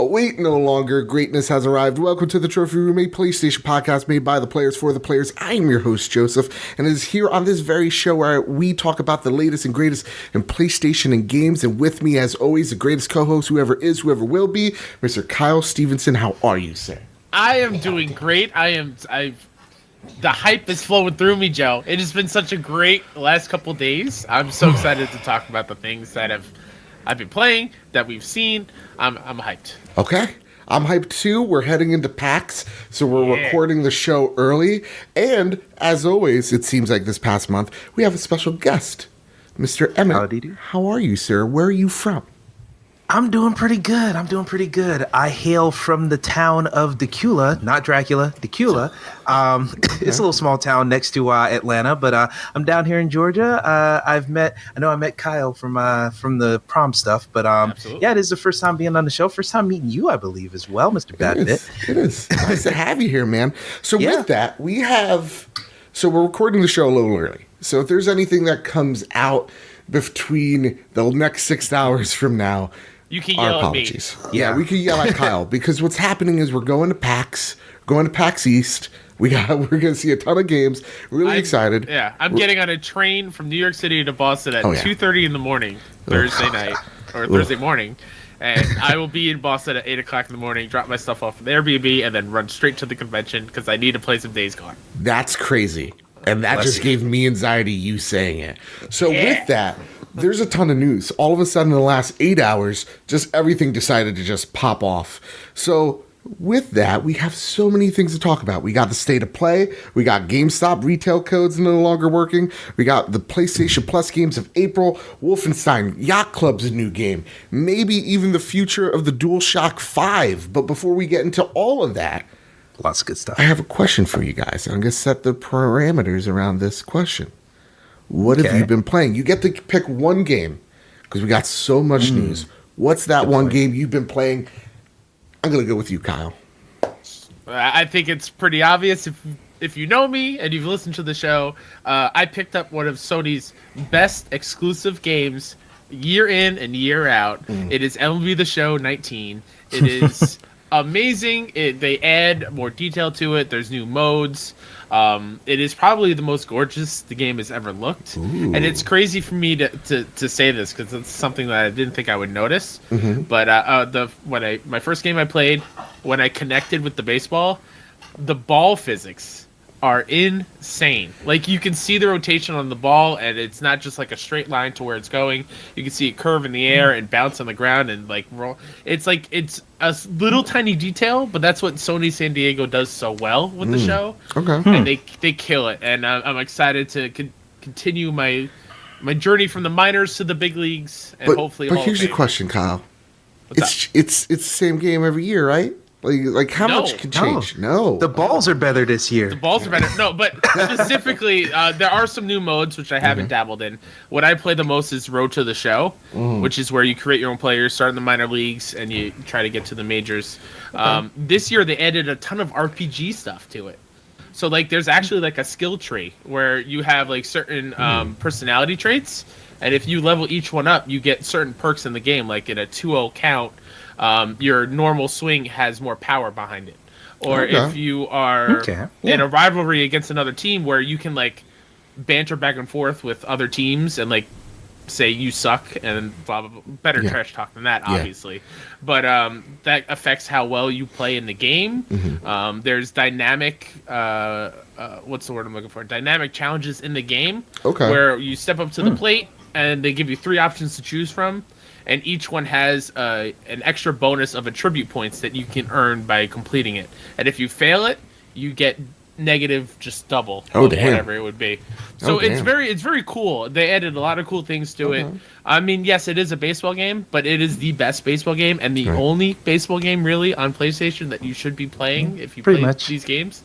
wait no longer. Greatness has arrived. Welcome to the Trophy Room, a PlayStation podcast made by the players for the players. I am your host, Joseph, and it is here on this very show where we talk about the latest and greatest in PlayStation and games. And with me, as always, the greatest co-host, whoever is, whoever will be, Mr. Kyle Stevenson. How are you, sir? I am doing great. The hype is flowing through me, Joe. It has been such a great last couple days. I'm so excited to talk about the things that I've been playing, that we've seen. I'm hyped. Okay. I'm hyped too. We're heading into PAX, so we're recording the show early. And as always, it seems like this past month, we have a special guest, Mr. Emmett. Howdy. How are you, sir? Where are you from? I'm doing pretty good. I hail from the town of Decula, not Dracula, Decula. It's a little small town next to Atlanta, but I'm down here in Georgia. I met Kyle from the prom stuff, but yeah, it is the first time being on the show. First time meeting you, I believe, as well, Mr. Badbit. It is. Nice to have you here, man. So with that, we're recording the show a little early. So if there's anything that comes out between the next 6 hours from now, you can yell apologies. at me. Yeah, we can yell at Kyle because what's happening is we're going to PAX East. We're gonna see a ton of games. Really excited. Yeah, I'm getting on a train from New York City to Boston at 2:30 in the morning Thursday night or Thursday morning, and I will be in Boston at 8 o'clock in the morning. Drop my stuff off at the Airbnb and then run straight to the convention because I need to play some Days Gone. That's crazy, and that just gave me anxiety. You saying it. So with that. There's a ton of news. All of a sudden, in the last 8 hours, just everything decided to just pop off. So with that, we have so many things to talk about. We got the state of play. We got GameStop retail codes no longer working. We got the PlayStation Plus games of April. Wolfenstein Yacht Club's a new game. Maybe even the future of the DualShock 5. But before we get into all of that, lots of good stuff. I have a question for you guys. I'm going to set the parameters around this question. What have you been playing? You get to pick one game because we got so much news. What's that one game you've been playing? I'm going to go with you, Kyle. I think it's pretty obvious if you know me and you've listened to the show. I picked up one of Sony's best exclusive games year in and year out. It is MLB The Show 19. It is amazing. They add more detail to it. There's new modes. It is probably the most gorgeous the game has ever looked. Ooh. And it's crazy for me to say this because it's something that I didn't think I would notice. But my first game I played, when I connected with the baseball, the ball physics are insane. Like, you can see the rotation on the ball, and it's not just like a straight line to where it's going. You can see it curve in the air and bounce on the ground and like roll. It's a little tiny detail, but that's what Sony San Diego does so well with the show. Okay, and they kill it. And I'm excited to continue my journey from the minors to the big leagues, and hopefully. But here's your question, Kyle. It's the same game every year, right? Like how much can change? No. The balls are better this year. The balls are better. No, but specifically, there are some new modes, which I haven't dabbled in. What I play the most is Road to the Show, which is where you create your own players, start in the minor leagues, and you try to get to the majors. This year, they added a ton of RPG stuff to it. So, like, there's actually, like, a skill tree where you have, like, certain personality traits, and if you level each one up, you get certain perks in the game, like in a 2-0 count. Your normal swing has more power behind it. Or if you are in a rivalry against another team where you can like banter back and forth with other teams and like say you suck and blah blah blah. Better trash talk than that, obviously. But that affects how well you play in the game. There's dynamic what's the word I'm looking for? Dynamic challenges in the game. Where you step up to the plate and they give you 3 options to choose from. And each one has an extra bonus of attribute points that you can earn by completing it. And if you fail it, you get negative just double whatever it would be. So it's very cool. They added a lot of cool things to it. I mean, yes, it is a baseball game, but it is the best baseball game and the only baseball game really on PlayStation that you should be playing if you play these games.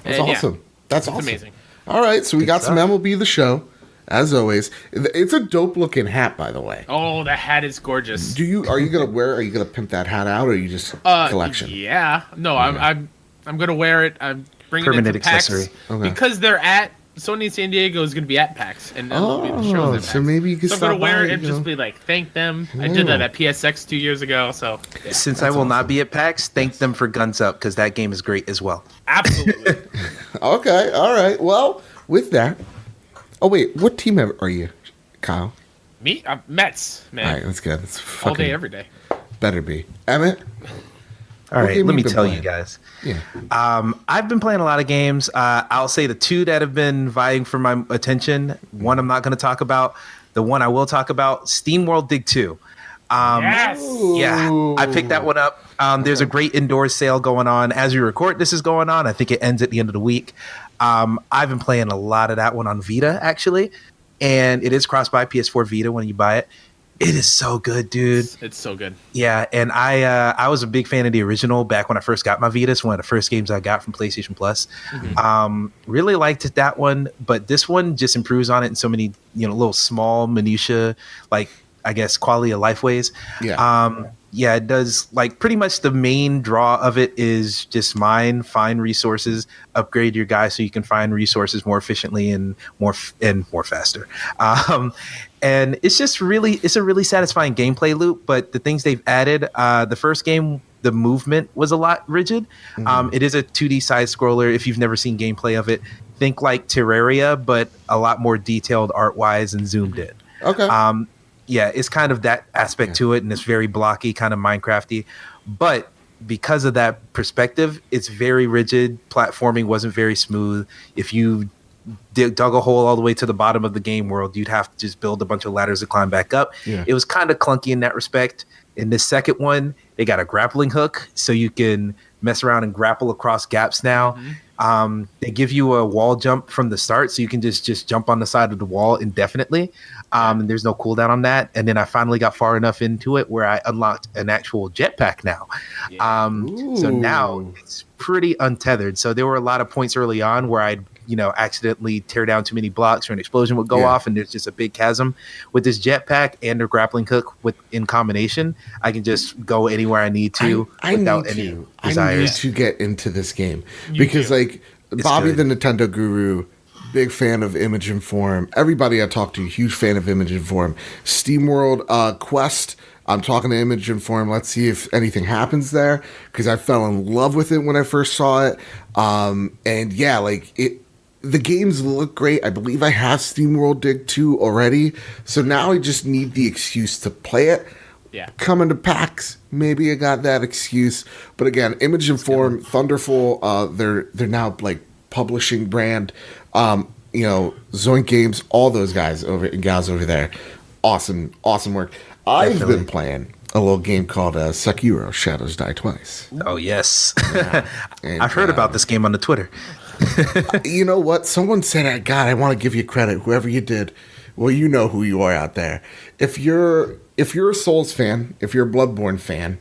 That's awesome. That's awesome. Amazing. All right, so we got some MLB The Show. As always, it's a dope looking hat, by the way. Oh, the hat is gorgeous. Are you gonna pimp that hat out, or are you just collection? Yeah, no, I'm gonna wear it. I'm bringing it to PAX accessory because they're at Sony San Diego is going to be at PAX, and they'll be the shows at PAX. So maybe you can So I'm stop going to wear by, it and you just know. be like, thank them. I did that at PSX 2 years ago, so yeah. Since I will not be at PAX, thank them for Guns Up because that game is great as well. Absolutely. Okay, all right. Well, with that. Oh wait, what team are you, Kyle? Me? Mets, man. All right, that's good. It's All day, fucking every day. better be. Emmett. All What right, game let you me been tell playing? you guys. Yeah. I've been playing a lot of games. I'll say the two that have been vying for my attention. One I'm not going to talk about. The one I will talk about, SteamWorld Dig 2. Yes. Yeah, I picked that one up. There's a great indoor sale going on. As we record, this is going on. I think it ends at the end of the week. I've been playing a lot of that one on Vita, actually. And it is cross-buy PS4 Vita when you buy it. It is so good, dude. It's so good. Yeah, and I was a big fan of the original back when I first got my Vita. It's one of the first games I got from PlayStation Plus. Really liked that one, but this one just improves on it in so many little small minutia, like I guess quality of life ways. Yeah. Yeah, it does. Like pretty much the main draw of it is just find resources, upgrade your guy so you can find resources more efficiently and more faster. And it's just a really satisfying gameplay loop. But the things they've added, the first game, the movement was a lot rigid. It is a 2D side scroller. If you've never seen gameplay of it, think like Terraria, but a lot more detailed art wise and zoomed in. Okay. Yeah, it's kind of that aspect to it, and it's very blocky, kind of Minecrafty. But because of that perspective, it's very rigid. Platforming wasn't very smooth. If you dug a hole all the way to the bottom of the game world, you'd have to just build a bunch of ladders to climb back up. Yeah. It was kind of clunky in that respect. In this second one, they got a grappling hook, so you can mess around and grapple across gaps now. They give you a wall jump from the start, so you can just jump on the side of the wall indefinitely. And there's no cooldown on that. And then I finally got far enough into it where I unlocked an actual jetpack now. So now it's pretty untethered. So there were a lot of points early on where I'd accidentally tear down too many blocks or an explosion would go off and there's just a big chasm. With this jetpack and a grappling hook in combination, I can just go anywhere I need to without any desires. I need to get into this game because like Bobby good. the Nintendo Guru, big fan of Image and Form. Everybody I talk to, huge fan of Image and Form. SteamWorld Quest, I'm talking to Image and Form. Let's see if anything happens there because I fell in love with it when I first saw it. And yeah, like the games look great. I believe I have SteamWorld Dig 2 already. So now I just need the excuse to play it. Yeah. Coming to PAX, maybe I got that excuse. But again, Image and Form, Thunderful, they're now like publishing brand. Zoink Games, all those guys and gals over there. Awesome work. I've been playing a little game called Sekiro: Shadows Die Twice. Oh yes. And, I've heard about this game on the Twitter. You know what? Someone said, God, I want to give you credit. Whoever you did, well, you know who you are out there. If you're a Souls fan, if you're a Bloodborne fan,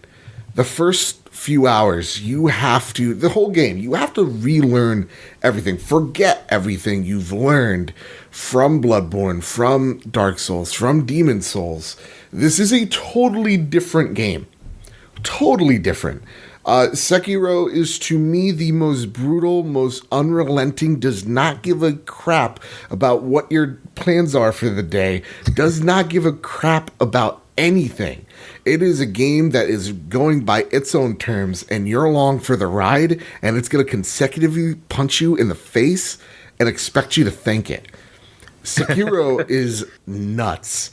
the first few hours, the whole game, you have to relearn everything. Forget everything you've learned from Bloodborne, from Dark Souls, from Demon Souls. This is a totally different game. Totally different. Sekiro is to me the most brutal, most unrelenting, does not give a crap about what your plans are for the day, does not give a crap about anything. It is a game that is going by its own terms and you're along for the ride and it's going to consecutively punch you in the face and expect you to thank it. Sekiro is nuts.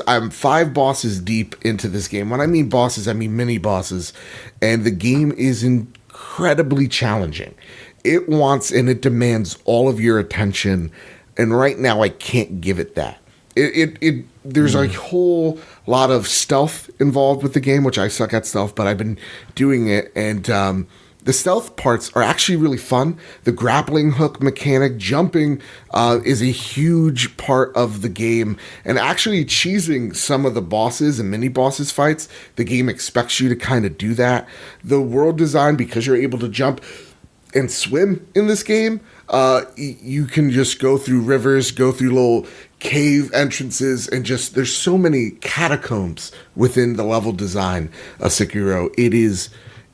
I'm 5 bosses deep into this game. When I mean bosses, I mean mini bosses. And the game is incredibly challenging. It wants and it demands all of your attention. And right now, I can't give it that. There's a whole lot of stealth involved with the game, which I suck at stealth, but I've been doing it. And the stealth parts are actually really fun. The grappling hook mechanic, jumping, is a huge part of the game. And actually cheesing some of the bosses and mini bosses fights, the game expects you to kind of do that. The world design, because you're able to jump and swim in this game, you can just go through rivers, go through little cave entrances, and just there's so many catacombs within the level design of Sekiro.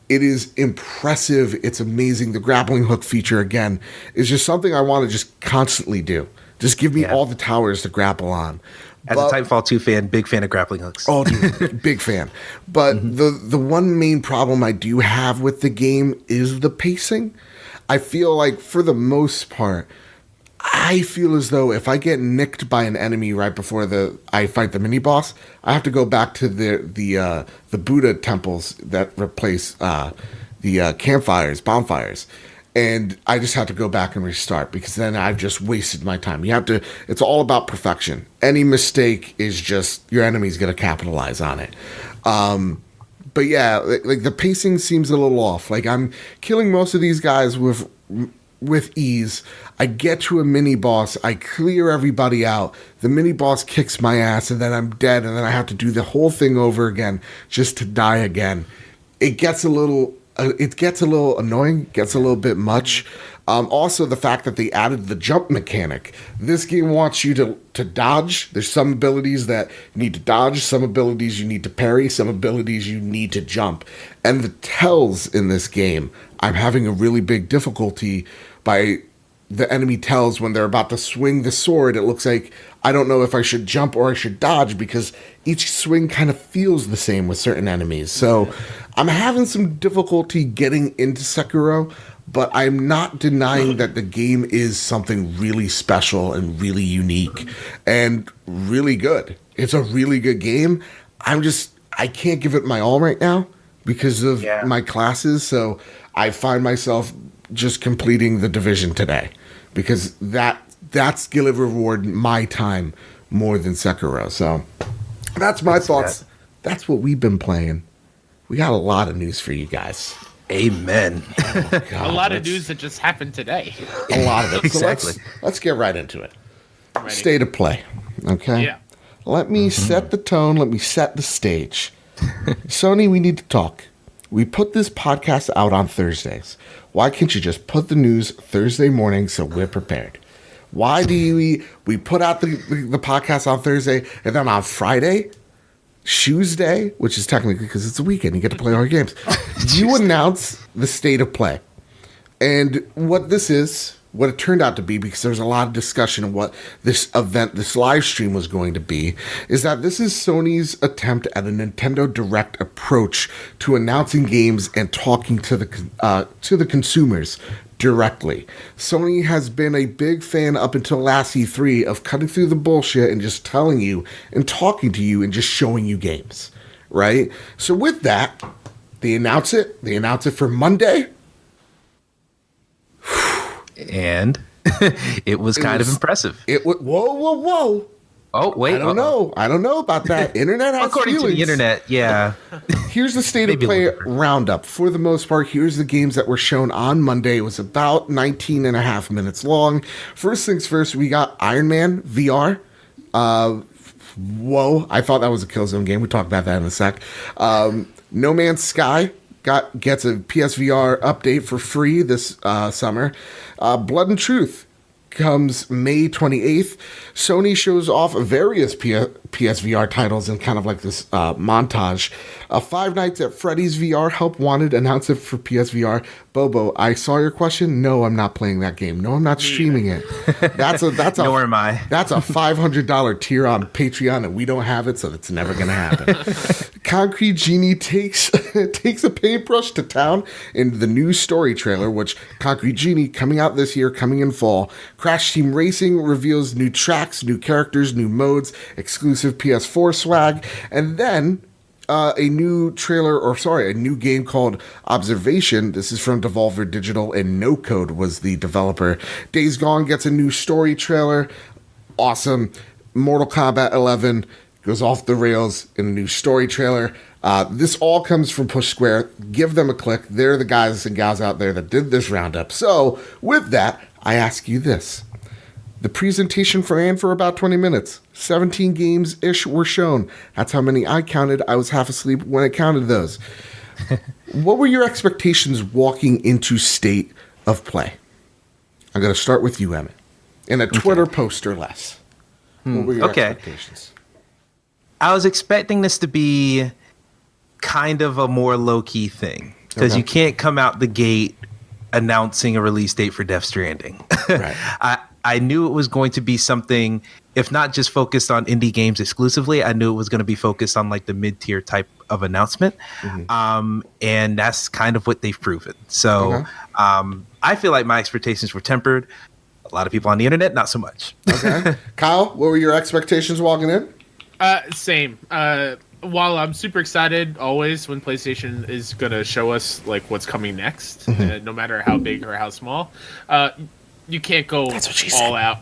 It is impressive. It's amazing. The grappling hook feature, again, is just something I want to just constantly do. Just give me all the towers to grapple on. As a Titanfall 2 fan, big fan of grappling hooks. Oh, dude, big fan. But the one main problem I do have with the game is the pacing. I feel like, for the most part, I feel as though if I get nicked by an enemy right before I fight the mini boss, I have to go back to the Buddha temples that replace the campfires, bonfires, and I just have to go back and restart because then I've just wasted my time. You have to. It's all about perfection. Any mistake is just your enemy's going to capitalize on it. But yeah, like the pacing seems a little off. Like I'm killing most of these guys with ease. I get to a mini boss, I clear everybody out, the mini boss kicks my ass, and then I'm dead, and then I have to do the whole thing over again just to die again. It gets a little annoying, gets a little bit much. Also, the fact that they added the jump mechanic. This game wants you to dodge. There's some abilities that you need to dodge, some abilities you need to parry, some abilities you need to jump. And the tells in this game, I'm having a really big difficulty by the enemy tells when they're about to swing the sword. It looks like I don't know if I should jump or I should dodge because each swing kind of feels the same with certain enemies. So I'm having some difficulty getting into Sekiro, but I'm not denying that the game is something really special and really unique and really good. It's a really good game. I can't give it my all right now because of my classes. So I find myself just completing the Division today because that's gonna reward my time more than Sekiro. So that's my thoughts. That's what we've been playing. We got a lot of news for you guys. Amen. Oh, God, a lot of news that just happened today. A lot of it. Exactly. So let's get right into it. Ready. State of play. Okay? Yeah. Let me set the tone. Let me set the stage. Sony, we need to talk. We put this podcast out on Thursdays. Why can't you just put the news Thursday morning so we're prepared? Why do we put out the podcast on Thursday and then on Friday, Tuesday, which is technically because it's a weekend, you get to play all your games, you announce the state of play. And what this is, what it turned out to be, because there's a lot of discussion of what this event, this live stream was going to be, is that this is Sony's attempt at a Nintendo Direct approach to announcing games and talking to the consumers directly. Sony has been a big fan up until last E3 of cutting through the bullshit and just telling you and talking to you and just showing you games, right? So with that, they announce it. They announce it for Monday. And it was kind of impressive. Whoa. Oh, wait. I don't know about that. Internet has According feelings. to the internet, yeah. Here's the state of play roundup. For the most part, here's the games that were shown on Monday. It was about 19 and a half minutes long. First things first, we got Iron Man VR. Whoa. I thought that was a Killzone game. We'll talk about that in a sec. No Man's Sky gets a PSVR update for free this summer. Blood and Truth comes May 28th. Sony shows off various PSVR titles in kind of like this montage. Five Nights at Freddy's VR Help Wanted announced it for PSVR. Bobo, I saw your question. No, I'm not playing that game. No, I'm not streaming it. Nor am I. That's a $500 tier on Patreon, and we don't have it, so that's never going to happen. Concrete Genie takes a paintbrush to town in the new story trailer, which Concrete Genie coming out this year, coming in fall. Crash Team Racing reveals new tracks, new characters, new modes, exclusive PS4 swag, and then a new game called Observation. This is from Devolver Digital, and No Code was the developer. Days Gone gets a new story trailer. Awesome. Mortal Kombat 11 goes off the rails in a new story trailer. This all comes from Push Square. Give them a click. They're the guys and gals out there that did this roundup. So, with that, I ask you this. The presentation ran for about 20 minutes. 17 games-ish were shown. That's how many I counted. I was half asleep when I counted those. What were your expectations walking into State of Play? I'm going to start with you, Emmett. In a Twitter post or less. What were your expectations? I was expecting this to be kind of a more low-key thing. because Okay. you can't come out the gate announcing a release date for Death Stranding. Right. I knew it was going to be something, if not just focused on indie games exclusively, I knew it was going to be focused on like the mid-tier type of announcement. And that's kind of what they've proven. So I feel like my expectations were tempered. A lot of people on the internet, not so much. Okay. Kyle, what were your expectations walking in? Same. While I'm super excited always when PlayStation is gonna show us like what's coming next, no matter how big or how small, you can't go all out.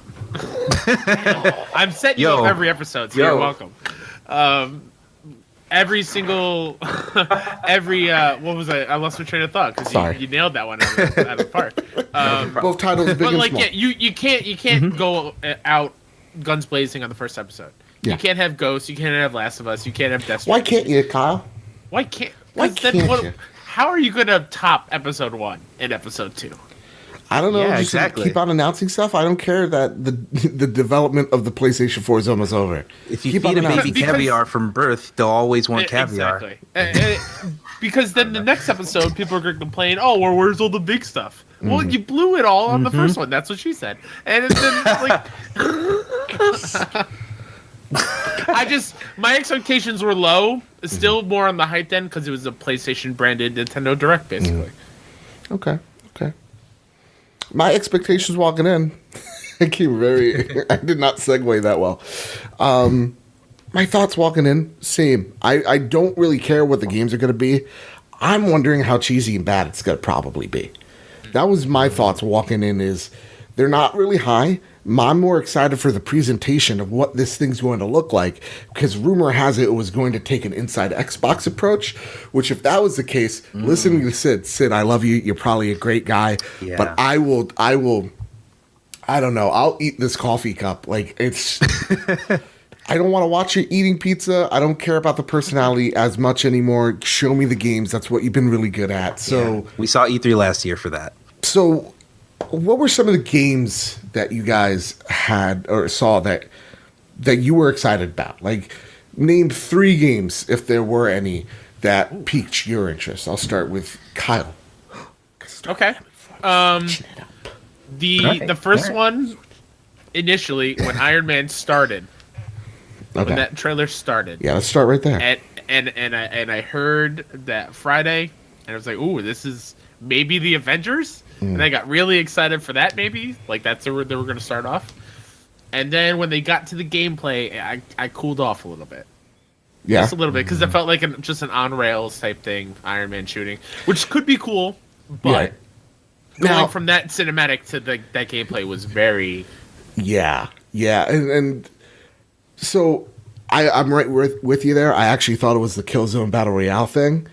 I'm setting you up every episode, so you're welcome. Every single, what was I lost my train of thought because you nailed that one out of the park. Both titles, big But and like, small. yeah, you can't go out guns blazing on the first episode. Yeah. You can't have Ghosts. You can't have Last of Us. You can't have Death Why Stranding. can't you, Kyle? Why can't? Why 'cause then can't you? How are you gonna top episode 1 and episode 2? I don't know. Yeah, just exactly. keep on announcing stuff. I don't care that the development of the PlayStation 4 is almost over. If you Keep feed on a baby announcing. Because- caviar from birth, they'll always want caviar. Exactly. Because then the next episode, people are going to complain, "Oh, well, where's all the big stuff?" Well, you blew it all on the first one. That's what she said. And then like, my expectations were low. Still more on the hype end because it was a PlayStation branded Nintendo Direct, basically. Okay. My expectations walking in, I did not segue that well. My thoughts walking in, same. I don't really care what the games are going to be. I'm wondering how cheesy and bad it's going to probably be. That was my thoughts walking in is they're not really high. I'm more excited for the presentation of what this thing's going to look like because rumor has it was going to take an inside Xbox approach, which if that was the case, listening to Sid, I love you. You're probably a great guy, but I don't know. I'll eat this coffee cup. Like it's, I don't want to watch you eating pizza. I don't care about the personality as much anymore. Show me the games. That's what you've been really good at. So we saw E3 last year for that. So what were some of the games that you guys had or saw that you were excited about? Like, name 3 games, if there were any, that piqued your interest. I'll start with Kyle. Okay. The first one, initially, when Iron Man started, when that trailer started. Yeah, let's start right there. And I heard that Friday, and I was like, ooh, this is maybe the Avengers? And I got really excited for that, maybe. Like, that's where they were going to start off. And then when they got to the gameplay, I cooled off a little bit. Yeah. Just a little bit, because it felt like just an on-rails type thing, Iron Man shooting, which could be cool, but going from that cinematic to that gameplay was very... Yeah. And so I'm right with you there. I actually thought it was the Killzone Battle Royale thing.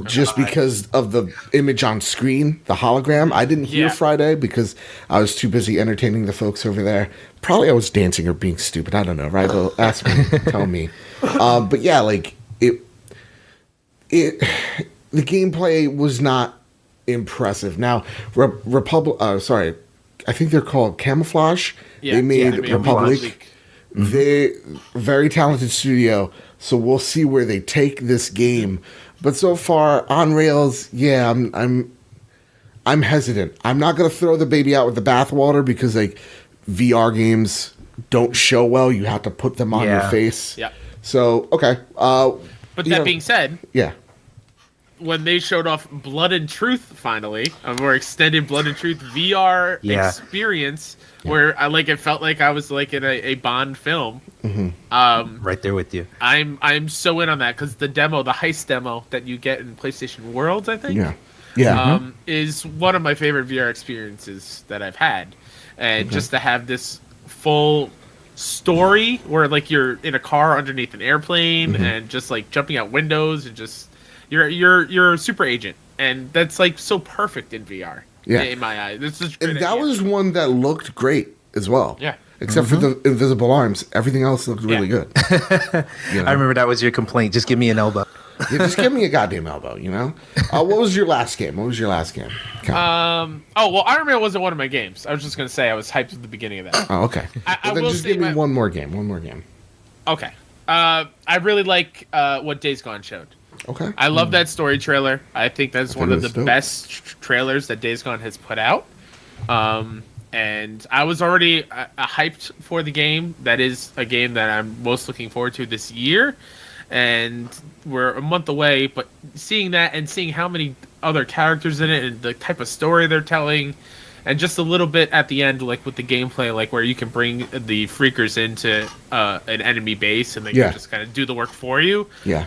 Just because of the image on screen, the hologram. I didn't hear Friday because I was too busy entertaining the folks over there. Probably I was dancing or being stupid. I don't know. Right? They'll ask me, tell me. But yeah, like the gameplay was not impressive. Now, Republic. I think they're called Camouflage. Yeah, they made Republic. Mm-hmm. They very talented studio. So we'll see where they take this game. But so far, on rails, yeah, I'm hesitant. I'm not gonna throw the baby out with the bathwater because like VR games don't show well. You have to put them on your face. Yeah. So okay. But that being said, when they showed off Blood and Truth finally, a more extended Blood and Truth VR experience, where it felt like I was like in a Bond film. Right there with you. I'm so in on that because the heist demo that you get in PlayStation Worlds, I think, is one of my favorite VR experiences that I've had, and just to have this full story where like you're in a car underneath an airplane and just like jumping out windows and just you're a super agent, and that's like so perfect in VR. In my eyes, this is and that was one that looked great as well. Yeah. Except for the invisible arms, everything else looked really good. I remember that was your complaint. Just give me an elbow. Just give me a goddamn elbow, you know? What was your last game? Okay. Iron Man wasn't one of my games. I was just going to say I was hyped at the beginning of that. Oh, okay. I then will just say give me one more game. Okay. I really like what Days Gone showed. Okay. I love that story trailer. I think that's one of the dope. best trailers that Days Gone has put out. And I was already hyped for the game. That is a game that I'm most looking forward to this year. And we're a month away, but seeing that and seeing how many other characters in it and the type of story they're telling, and just a little bit at the end, like with the gameplay, like where you can bring the freakers into an enemy base and they can just kind of do the work for you. Yeah.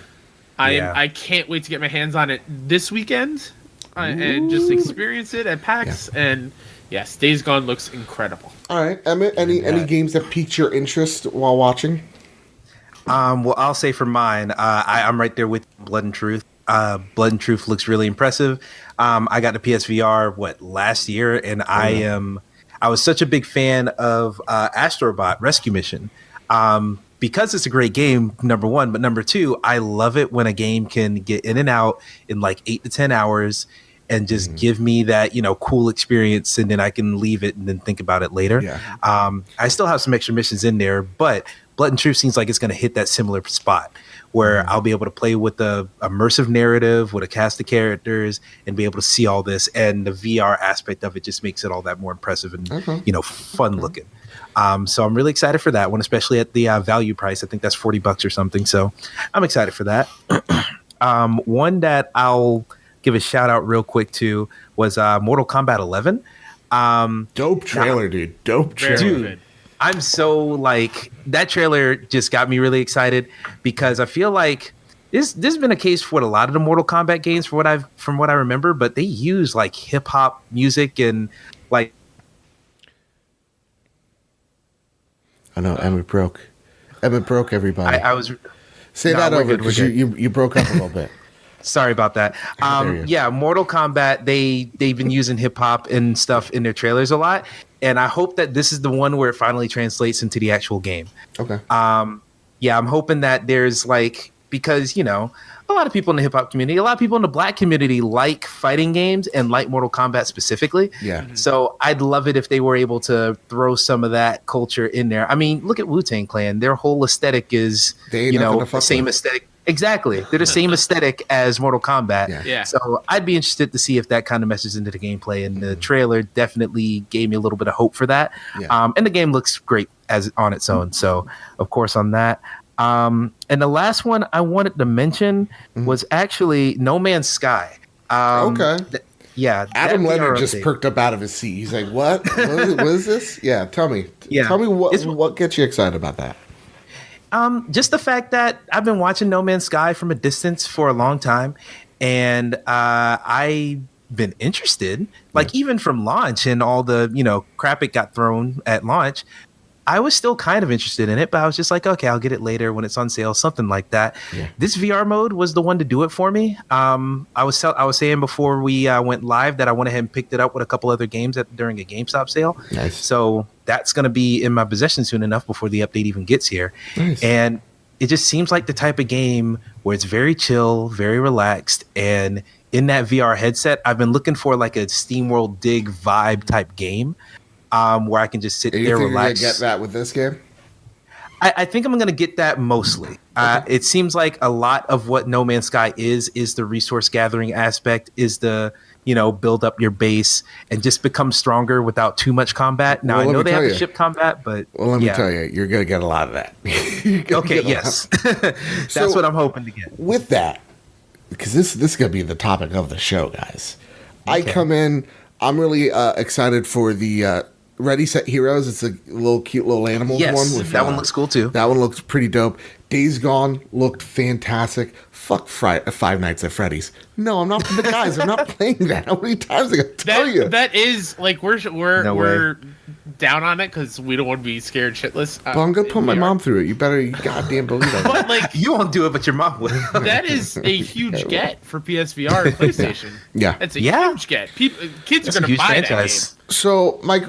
I can't wait to get my hands on it this weekend and just experience it at PAX. Yeah. And yes, Days Gone looks incredible. All right, Emmett, any games that piqued your interest while watching? Well, I'll say for mine, I'm right there with Blood and Truth. Blood and Truth looks really impressive. I got the PSVR last year, and I was such a big fan of Astrobot Rescue Mission. Because it's a great game, number one, but number two, I love it when a game can get in and out in like 8 to 10 hours and just give me that, cool experience, and then I can leave it and then think about it later. Yeah. I still have some extra missions in there, but Blood and Truth seems like it's going to hit that similar spot where I'll be able to play with the immersive narrative with a cast of characters and be able to see all this, and the VR aspect of it just makes it all that more impressive and fun looking. So I'm really excited for that one, especially at the value price. I think that's $40 or something. So I'm excited for that. One that I'll give a shout out real quick to was Mortal Kombat 11. Dope trailer, dude. Dope trailer. Dude, I'm so that trailer just got me really excited because I feel like this has been a case for a lot of the Mortal Kombat games from what I remember, but they use hip hop music and I know Emmett broke. Emmett broke everybody. I was say that over because you broke up a little bit. Sorry about that. Mortal Kombat, they've been using hip hop and stuff in their trailers a lot, and I hope that this is the one where it finally translates into the actual game. Okay. I'm hoping that there's because a lot of people in the hip hop community, a lot of people in the Black community like fighting games and like Mortal Kombat specifically. Yeah. So I'd love it if they were able to throw some of that culture in there. I mean, look at Wu-Tang Clan. Their whole aesthetic is, the same aesthetic. Exactly. They're the same aesthetic as Mortal Kombat. Yeah. So I'd be interested to see if that kind of meshes into the gameplay. And the trailer definitely gave me a little bit of hope for that. Yeah. And the game looks great as on its own. So, of course, on that. And the last one I wanted to mention was actually No Man's Sky. Okay. Adam Leonard just update. perked up out of his seat. He's like, what? What is this? Yeah, tell me. Yeah. Tell me what gets you excited about that. Just the fact that I've been watching No Man's Sky from a distance for a long time, and I've been interested, even from launch and all the, crap it got thrown at launch. I was still kind of interested in it, but I was just like, okay, I'll get it later when it's on sale, something like that. Yeah. This VR mode was the one to do it for me. I was saying before we went live that I went ahead and picked it up with a couple other games during a GameStop sale. Nice. So that's going to be in my possession soon enough before the update even gets here. Nice. And it just seems like the type of game where it's very chill, very relaxed, and in that VR headset, I've been looking for a SteamWorld Dig vibe type game. Where I can just sit there, relax. You're gonna get that with this game? I think I'm going to get that mostly. It seems like a lot of what No Man's Sky is the resource gathering aspect, is the build up your base and just become stronger without too much combat. Now I know they have the ship combat, but let me tell you, you're gonna get a lot of that. Okay, yes, that's what I'm hoping to get with that, because this is gonna be the topic of the show, guys. Okay. I come in. I'm really excited for the Ready Set Heroes. It's a cute little animal one. With, that one looks cool too. That one looks pretty dope. Days Gone looked fantastic. Fuck Five Nights at Freddy's. No, I'm not the guys. I'm not playing that. How many times I gotta tell you? That is we're down on it because we don't want to be scared shitless. Well, I'm gonna put my mom through it. You better goddamn believe it. But you won't do it, but your mom will. That is a huge get for PSVR and PlayStation. Yeah, it's a huge get. Kids are gonna buy that game. So, Mike,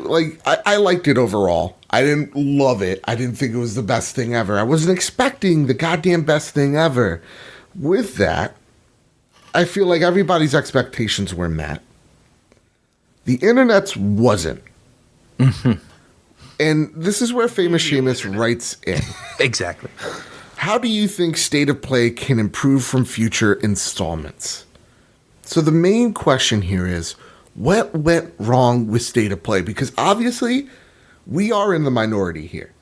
I liked it overall. I didn't love it. I didn't think it was the best thing ever. I wasn't expecting the goddamn best thing ever. With that, I feel like everybody's expectations were met. The internet's wasn't. Mm-hmm. And this is where Famous Seamus writes in. Exactly. How do you think State of Play can improve from future installments? So the main question here is, what went wrong with State of Play? Because obviously, we are in the minority here,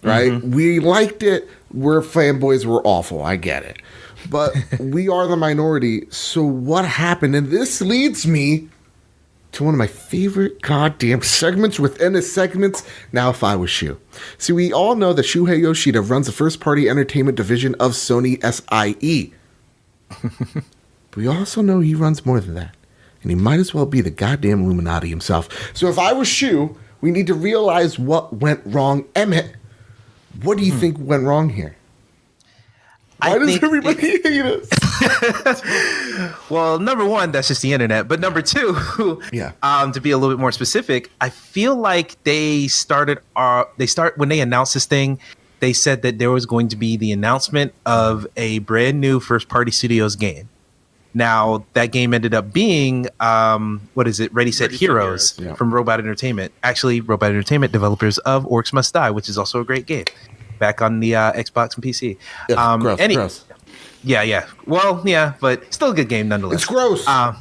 right? Mm-hmm. We liked it. We're fanboys. We're awful. I get it. But we are the minority. So what happened? And this leads me to one of my favorite goddamn segments within the segments. Now, if I was Shu. See, we all know that Shuhei Yoshida runs the first-party entertainment division of Sony SIE. But we also know he runs more than that. And he might as well be the goddamn Illuminati himself. So if I was Shu, we need to realize what went wrong. Emmett, what do you think went wrong here? Why does everybody hate us? Well, number one, that's just the internet. But number two, to be a little bit more specific, I feel like when they announced this thing, they said that there was going to be the announcement of a brand new first-party studios game. Now, that game ended up being, Ready, Set, Heroes from Robot Entertainment. Actually, Robot Entertainment, developers of Orcs Must Die, which is also a great game. Back on the Xbox and PC. Gross. Yeah. Well, yeah, but still a good game nonetheless. It's gross. I'll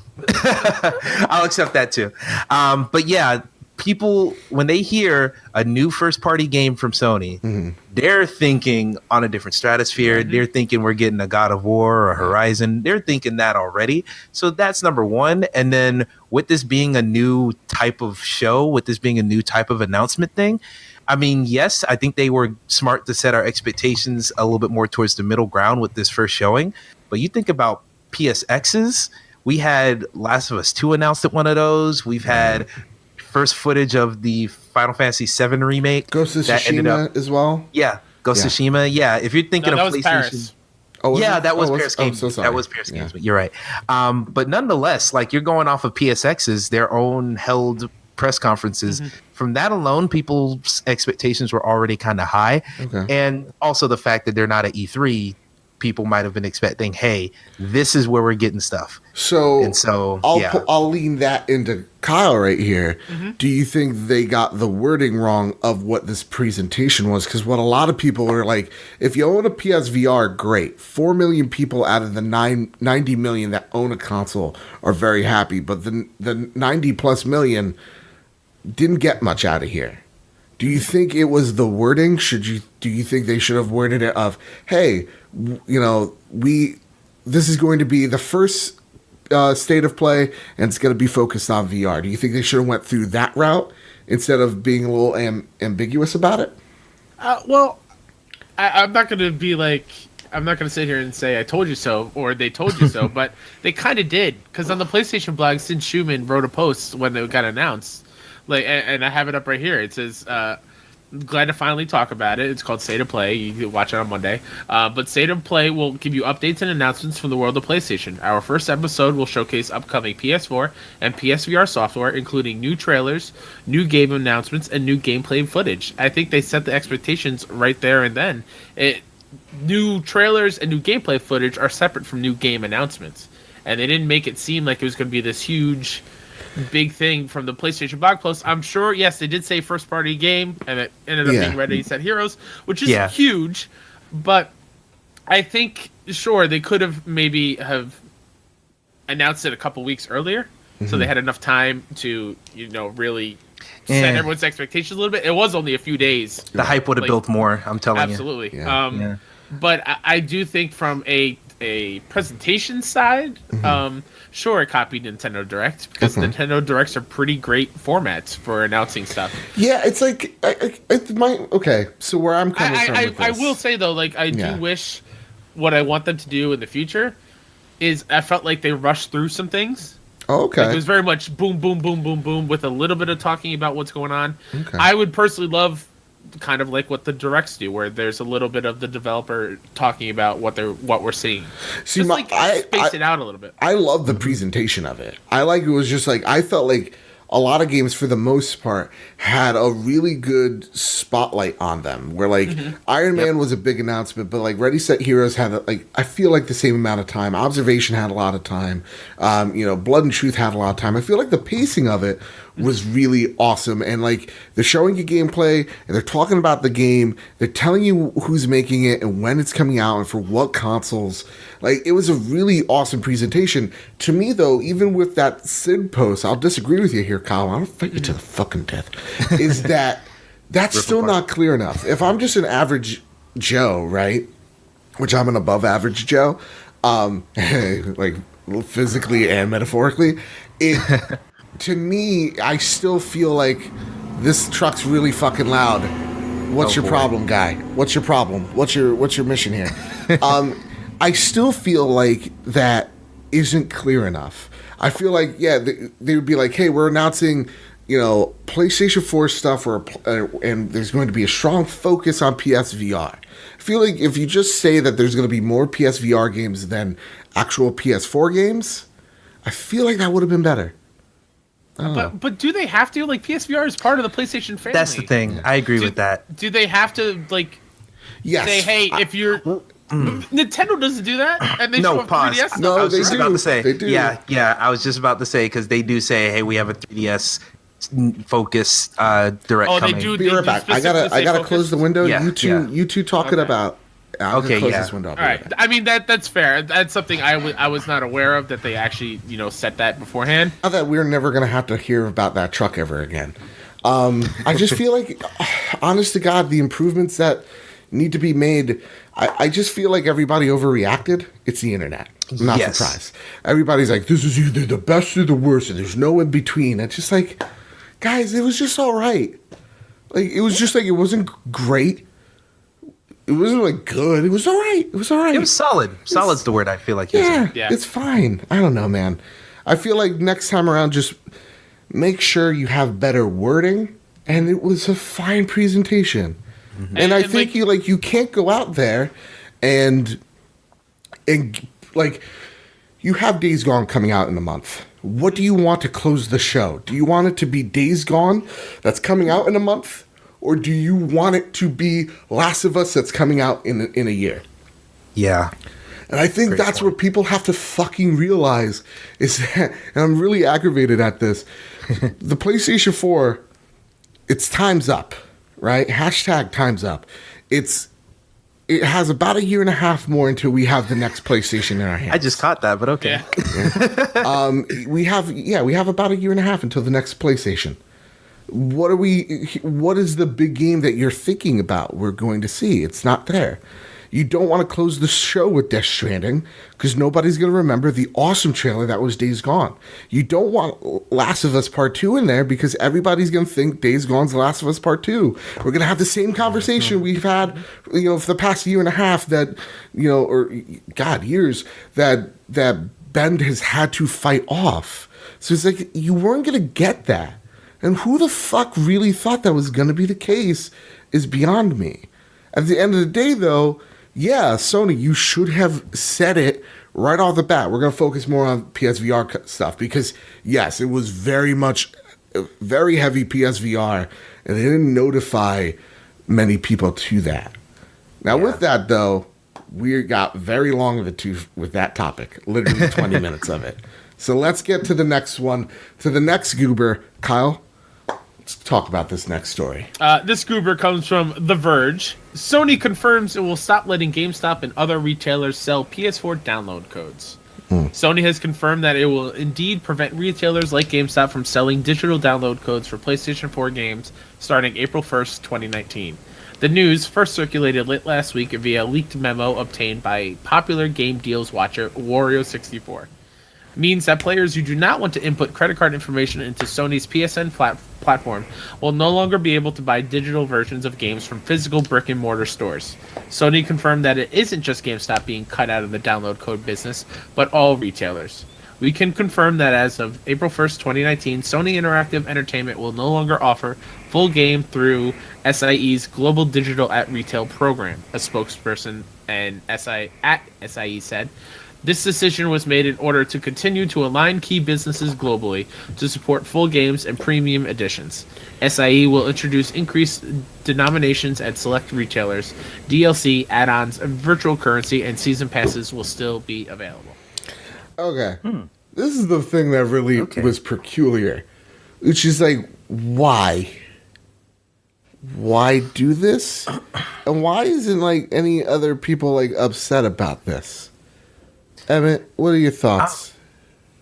accept that too. But yeah, people, when they hear a new first-party game from Sony, they're thinking on a different stratosphere. They're thinking we're getting a God of War or a Horizon. They're thinking that already. So that's number one. And then with this being a new type of show, with this being a new type of announcement thing, I mean, yes, I think they were smart to set our expectations a little bit more towards the middle ground with this first showing. But you think about PSXs, we had Last of Us 2 announced at one of those. We've had first footage of the Final Fantasy VII remake. Ghost of Tsushima as well? Yeah, Ghost of Tsushima. Yeah, if you're thinking of PlayStation. Paris. That was Paris Games. So that was Paris Games, but you're right. But nonetheless, like you're going off of PSX's, their own held press conferences. From that alone, people's expectations were already kind of high. And also the fact that they're not at E3, people might have been expecting, hey, this is where we're getting stuff. I'll lean that into Kyle right here. Do you think they got the wording wrong of what this presentation was? Because what a lot of people are like, if you own a PSVR, great. 4 million people out of the 90 million that own a console are very happy. But the 90 plus million didn't get much out of here. Do you think it was the wording? Do you think they should have worded it of, hey, this is going to be the first State of Play and it's going to be focused on VR? Do you think they should have went through that route instead of being a little ambiguous about it? I'm not going to be like, I'm not going to sit here and say I told you so or they told you so, but they kind of did, because on the PlayStation blog, Sin Schumann wrote a post when it got announced. And I have it up right here. It says, glad to finally talk about it. It's called State of Play. You can watch it on Monday. But State of Play will give you updates and announcements from the world of PlayStation. Our first episode will showcase upcoming PS4 and PSVR software, including new trailers, new game announcements, and new gameplay footage. I think they set the expectations right there and then. New trailers and new gameplay footage are separate from new game announcements. And they didn't make it seem like it was going to be this huge big thing from the PlayStation blog post. I'm sure, yes, they did say first party game, and it ended up being Ready, Set, Heroes, which is huge. But I think, sure, they could have maybe have announced it a couple weeks earlier, so they had enough time to, really set everyone's expectations a little bit. It was only a few days. The hype would have built more, I'm telling you. Absolutely. But I do think from a presentation side, sure, it copied Nintendo Direct, because Nintendo Directs are pretty great formats for announcing stuff. Yeah, it's like so where I'm coming from with this. I will say though, like, I do wish, what I want them to do in the future is, I felt like they rushed through some things. Oh, okay. Like, it was very much boom, boom, boom, boom, boom, with a little bit of talking about what's going on. I would personally love kind of like what the directs do, where there's a little bit of the developer talking about what we're seeing. See, just space it out a little bit. I love the presentation of it. It was just like, I felt like a lot of games, for the most part, had a really good spotlight on them. Where like Iron Man was a big announcement, but like Ready Set Heroes had I feel like the same amount of time. Observation had a lot of time. Blood and Truth had a lot of time. I feel like the pacing of it was really awesome. And like they're showing you gameplay and they're talking about the game. They're telling you who's making it and when it's coming out and for what consoles. Like it was a really awesome presentation. To me though, even with that Sid post, I'll disagree with you here, Kyle. I'll fight you to the fucking death. Is that's still not clear enough. If I'm just an average Joe, right? Which I'm an above average Joe, like physically and metaphorically, to me, I still feel like this truck's really fucking loud. What's your problem, guy? What's your problem? What's your mission here? I still feel like that isn't clear enough. I feel like, yeah, they would be like, hey, we're announcing, PlayStation 4 stuff, and there's going to be a strong focus on PSVR. I feel like if you just say that there's going to be more PSVR games than actual PS4 games, I feel like that would have been better. But do they have to? Like, PSVR is part of the PlayStation family. That's the thing. I agree with that. Do they have to, like, say, hey, if you're... Nintendo doesn't do that, and they show up 3DS. No, I was just do. about to say. They do. Yeah. I was just about to say because they do say, "Hey, we have a 3DS focused direct coming." They do. Be right back. I gotta close the window. Yeah, you two talking about. Okay, close yeah. this window. All right. I mean that's fair. That's something I was not aware of, that they actually set that beforehand. I thought we were never gonna have to hear about that truck ever again. I just feel like, honest to God, the improvements that need to be made. I just feel like everybody overreacted. It's the internet. I'm not surprised. Everybody's like, this is either the best or the worst, and there's no in between. It's just like, guys, it was just all right. Like, it was just like, it wasn't great. It wasn't like good. It was all right. It was solid. Solid's the word I feel like. Yeah, it's fine. I don't know, man. I feel like next time around, just make sure you have better wording, and it was a fine presentation. Mm-hmm. And I think you can't go out there and like you have Days Gone coming out in a month. What do you want to close the show? Do you want it to be Days Gone that's coming out in a month, or do you want it to be Last of Us that's coming out in a year? Yeah. And I think that's what people have to fucking realize is that, and I'm really aggravated at this, the PlayStation 4, its time's up. Right? Hashtag time's up. It has about a year and a half more until we have the next PlayStation in our hands. I just caught that, but okay. Yeah. We have about a year and a half until the next PlayStation. What is the big game that you're thinking about we're going to see? It's not there. You don't want to close the show with Death Stranding because nobody's going to remember the awesome trailer that was Days Gone. You don't want Last of Us Part 2 in there because everybody's going to think Days Gone's Last of Us Part 2. We're going to have the same conversation we've had, for the past year and a half that, years that Bend has had to fight off. So it's like, you weren't going to get that. And who the fuck really thought that was going to be the case is beyond me. At the end of the day, though, yeah, Sony, you should have said it right off the bat. We're going to focus more on PSVR stuff because, yes, it was very heavy PSVR, and they didn't notify many people to that. Now, with that, though, we got very long of the tooth with that topic, literally 20 minutes of it. So let's get to the next one, to the next goober. Kyle, let's talk about this next story. This goober comes from The Verge. Sony confirms it will stop letting GameStop and other retailers sell PS4 download codes. Sony has confirmed that it will indeed prevent retailers like GameStop from selling digital download codes for PlayStation 4 games starting April 1st, 2019. The news, first circulated late last week via a leaked memo obtained by popular game deals watcher Wario64. Means that players who do not want to input credit card information into Sony's PSN platform will no longer be able to buy digital versions of games from physical brick-and-mortar stores. Sony confirmed that it isn't just GameStop being cut out of the download code business, but all retailers. We can confirm that as of April 1st, 2019, Sony Interactive Entertainment will no longer offer full game through SIE's Global Digital at Retail program, a spokesperson at SIE said. This decision was made in order to continue to align key businesses globally to support full games and premium editions. SIE will introduce increased denominations at select retailers. DLC, add-ons, virtual currency, and season passes will still be available. Okay. This is the thing that really was peculiar. which is like, why? Why do this? And why isn't like any other people like upset about this? Emmett, what are your thoughts?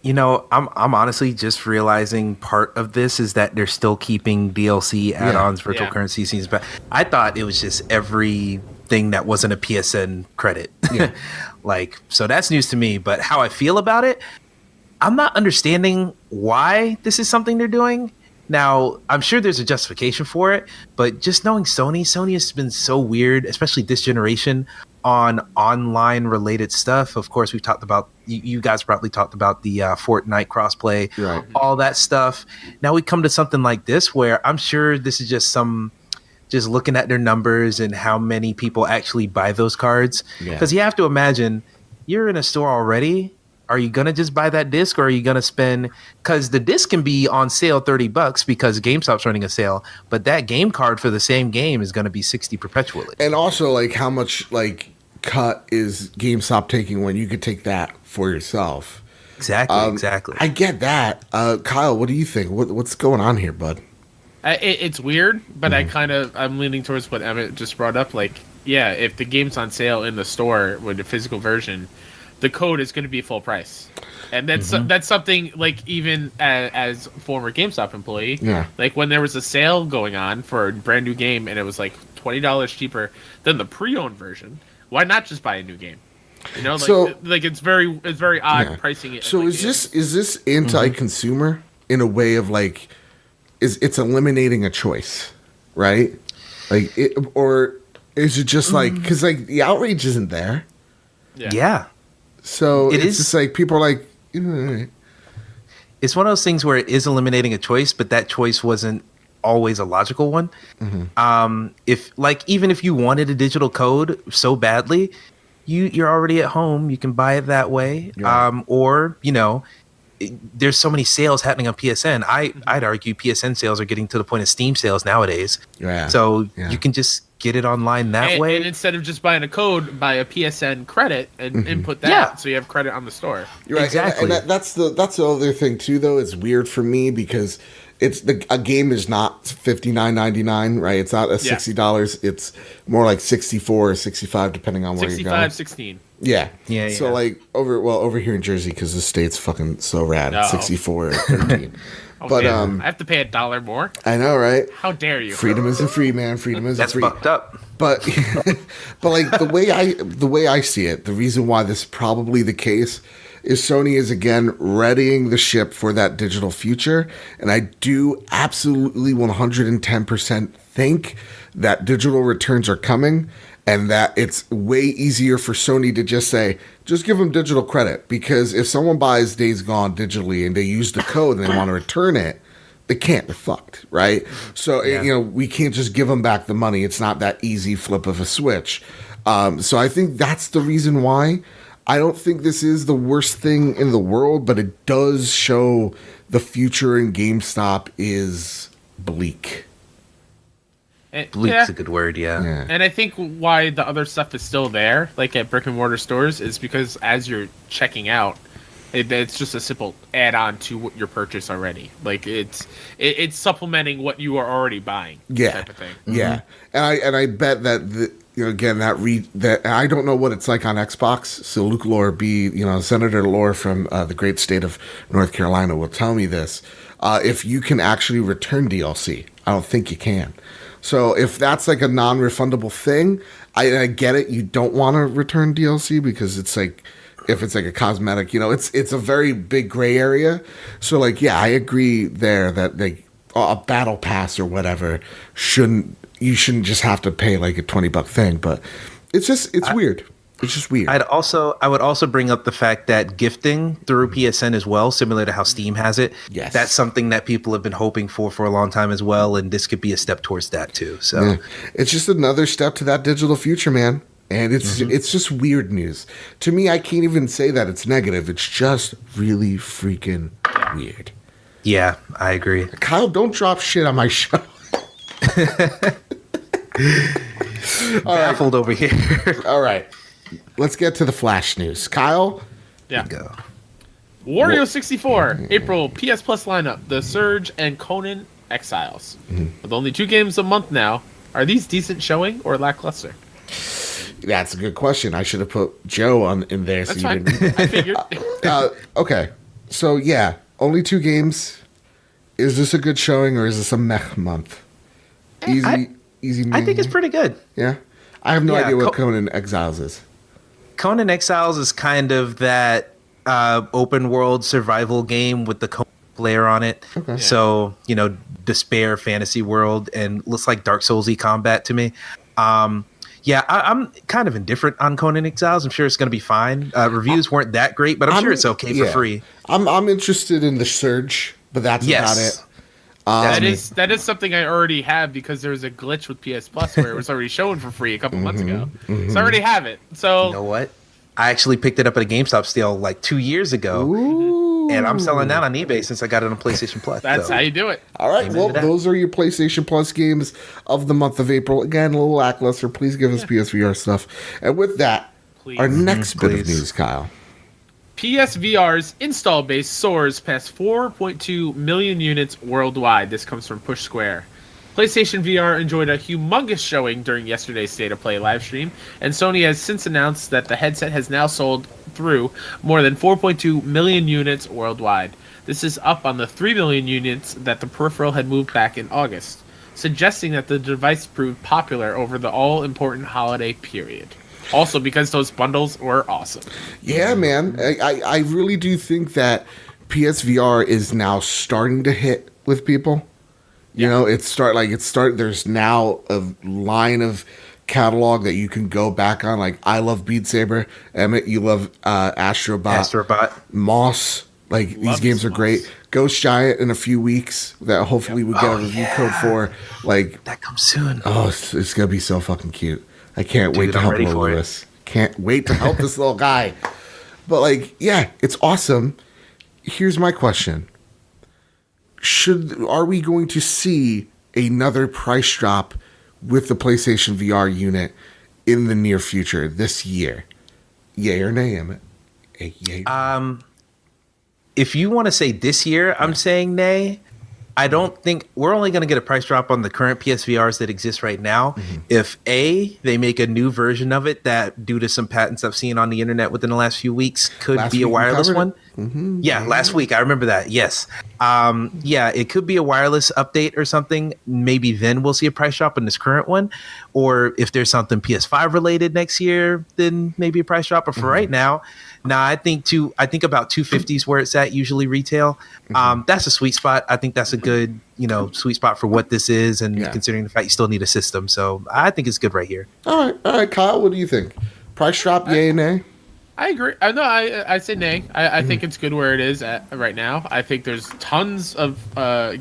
I'm honestly just realizing part of this is that they're still keeping DLC add-ons, virtual currency scenes, but I thought it was just everything that wasn't a PSN credit. Yeah. So that's news to me, but how I feel about it, I'm not understanding why this is something they're doing. Now, I'm sure there's a justification for it, but just knowing Sony has been so weird, especially this generation, on online related stuff. Of course, we've talked about, you guys probably talked about the Fortnite crossplay, right, all that stuff. Now we come to something like this where I'm sure this is just looking at their numbers and how many people actually buy those cards. Because you have to imagine, you're in a store already. Are you going to just buy that disc, or are you going to spend, because the disc can be on sale $30 because GameStop's running a sale, but that game card for the same game is going to be $60 perpetually. And also, like, how much like cut is GameStop taking when you could take that for yourself? Exactly. I get that. Kyle, what do you think? What's going on here, bud? It's weird, but I'm leaning towards what Emmett just brought up. Like, yeah, if the game's on sale in the store with the physical version, the code is going to be full price, and that's something, like, even as a former GameStop employee, like when there was a sale going on for a brand new game and it was like $20 cheaper than the pre-owned version, why not just buy a new game? It's very odd pricing it. So is this anti-consumer in a way of like, it's eliminating a choice, right? Like, or is it just like, because like the outrage isn't there? Yeah. So it's just like people are like, it's one of those things where it is eliminating a choice, but that choice wasn't always a logical one. Even if you wanted a digital code so badly, you're already at home, you can buy it that way. Or there's so many sales happening on PSN. I'd argue PSN sales are getting to the point of Steam sales nowadays. So you can just get it online that way. And instead of just buying a code, buy a PSN credit and input that, so you have credit on the store. Right. Exactly. And that's the other thing too, though. It's weird for me because a game is not $59.99, right? It's not $60. It's more like $64 or $65, depending on where you're going. $16. Yeah. So like over here in Jersey, because the state's fucking so rad, it's $64 or $13. But I have to pay $1 more. I know, right? How dare you? Freedom isn't free, man. Freedom isn't free. That's fucked up. But like the way I see it, the reason why this is probably the case is Sony is again readying the ship for that digital future, and I do absolutely 110% think that digital returns are coming. And that it's way easier for Sony to just say, just give them digital credit. Because if someone buys Days Gone digitally and they use the code and they want to return it, they can't. They're fucked, right? So, we can't just give them back the money. It's not that easy flip of a switch. So I think that's the reason why. I don't think this is the worst thing in the world, but it does show the future in GameStop is bleak. Bleak's a good word, yeah. And I think why the other stuff is still there, like at brick and mortar stores, is because as you're checking out, it's just a simple add-on to what your purchase already. Like it's supplementing what you are already buying. Type of thing. Yeah, and I bet that that I don't know what it's like on Xbox. So Luke Lore, Senator Lore from the great state of North Carolina, will tell me this. If you can actually return DLC, I don't think you can. So if that's like a non-refundable thing, I get it. You don't want to return DLC because it's like, if it's like a cosmetic, it's a very big gray area. So like, yeah, I agree there that like a battle pass or whatever you shouldn't just have to pay like a $20 thing. But it's weird. It's just weird. I would also bring up the fact that gifting through PSN as well, similar to how Steam has it. Yes. That's something that people have been hoping for a long time as well, and this could be a step towards that too. So it's just another step to that digital future, man. And it's just weird news. To me, I can't even say that it's negative. It's just really freaking weird. Yeah, I agree. Kyle, don't drop shit on my show. Baffled over here. All right. Let's get to the Flash news. Kyle? Yeah. Go. Wario 64, April PS Plus lineup, The Surge and Conan Exiles. With only 2 games a month now, are these decent showing or lackluster? That's a good question. I should have put Joe in there. That's so fine. You didn't... I figured. Okay. So, yeah, only 2 games. Is this a good showing or is this a meh month? Easy. I think it's pretty good. Yeah? I have no idea what Conan Exiles is. Conan Exiles is kind of that open world survival game with the Conan layer on it. Okay. So, despair fantasy world, and looks like Dark Souls-y combat to me. I'm kind of indifferent on Conan Exiles. I'm sure it's going to be fine. Reviews weren't that great, but I'm sure it's okay for free. I'm interested in the Surge, but that's about it. That is something I already have because there was a glitch with PS Plus where it was already showing for free a couple months ago. So I already have it. So you know what? I actually picked it up at a GameStop sale like 2 years ago. Ooh. And I'm selling that on eBay since I got it on PlayStation Plus. That's how you do it. All right. Well, those are your PlayStation Plus games of the month of April. Again, a little lackluster. Please give us PSVR stuff. And with that, our next bit of news, Kyle. PSVR's install base soars past 4.2 million units worldwide. This comes from Push Square. PlayStation VR enjoyed a humongous showing during yesterday's State of Play livestream, and Sony has since announced that the headset has now sold through more than 4.2 million units worldwide. This is up on the 3 million units that the peripheral had moved back in August, suggesting that the device proved popular over the all-important holiday period. Also because those bundles were awesome. Yeah, man. I really do think that PSVR is now starting to hit with people. You know, there's now a line of catalog that you can go back on. Like, I love Beat Saber. Emmett, you love Astrobot. Moss. Like, these games are great. Ghost Giant in a few weeks that hopefully we get a review code for. Like, that comes soon. Oh, it's going to be so fucking cute. I can't wait to help little Lewis. Can't wait to help this little guy. But, like, yeah, it's awesome. Here's my question. Are we going to see another price drop with the PlayStation VR unit in the near future this year? Yay or nay, Emmett? Yay. If you want to say this year, I'm saying nay. I don't think we're only going to get a price drop on the current PSVRs that exist right now. If they make a new version of it that, due to some patents I've seen on the internet within the last few weeks, could be a wireless one. Yeah, last week. I remember that. Yes. It could be a wireless update or something. Maybe then we'll see a price drop in this current one. Or if there's something PS5 related next year, then maybe a price drop. But for right now, I think about 250 is where it's at usually retail. That's a sweet spot. I think that's a good, sweet spot for what this is, and considering the fact you still need a system. So I think it's good right here. All right, Kyle, what do you think? Price drop, yay or nay? I agree. I say nay. I think it's good where it is right now. I think there's tons of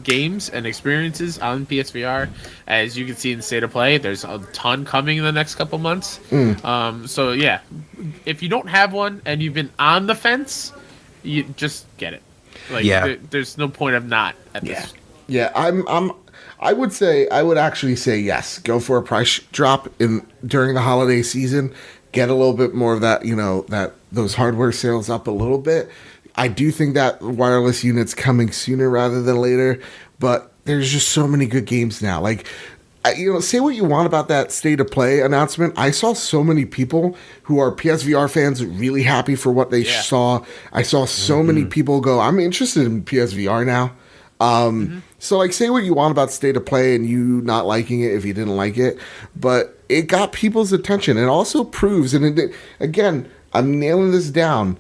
games and experiences on PSVR. As you can see in State of Play, there's a ton coming in the next couple months. So yeah, if you don't have one and you've been on the fence, you just get it. There's no point of not at this. Yeah, I would actually say yes. Go for a price drop during the holiday season. Get a little bit more of that, those hardware sales up a little bit. I do think that wireless unit's coming sooner rather than later, but there's just so many good games now. Like, say what you want about that State of Play announcement. I saw so many people who are PSVR fans really happy for what they saw. I saw so many people go, I'm interested in PSVR now. So, say what you want about State of Play and you not liking it if you didn't like it, but it got people's attention. It also proves, and again, I'm nailing this down,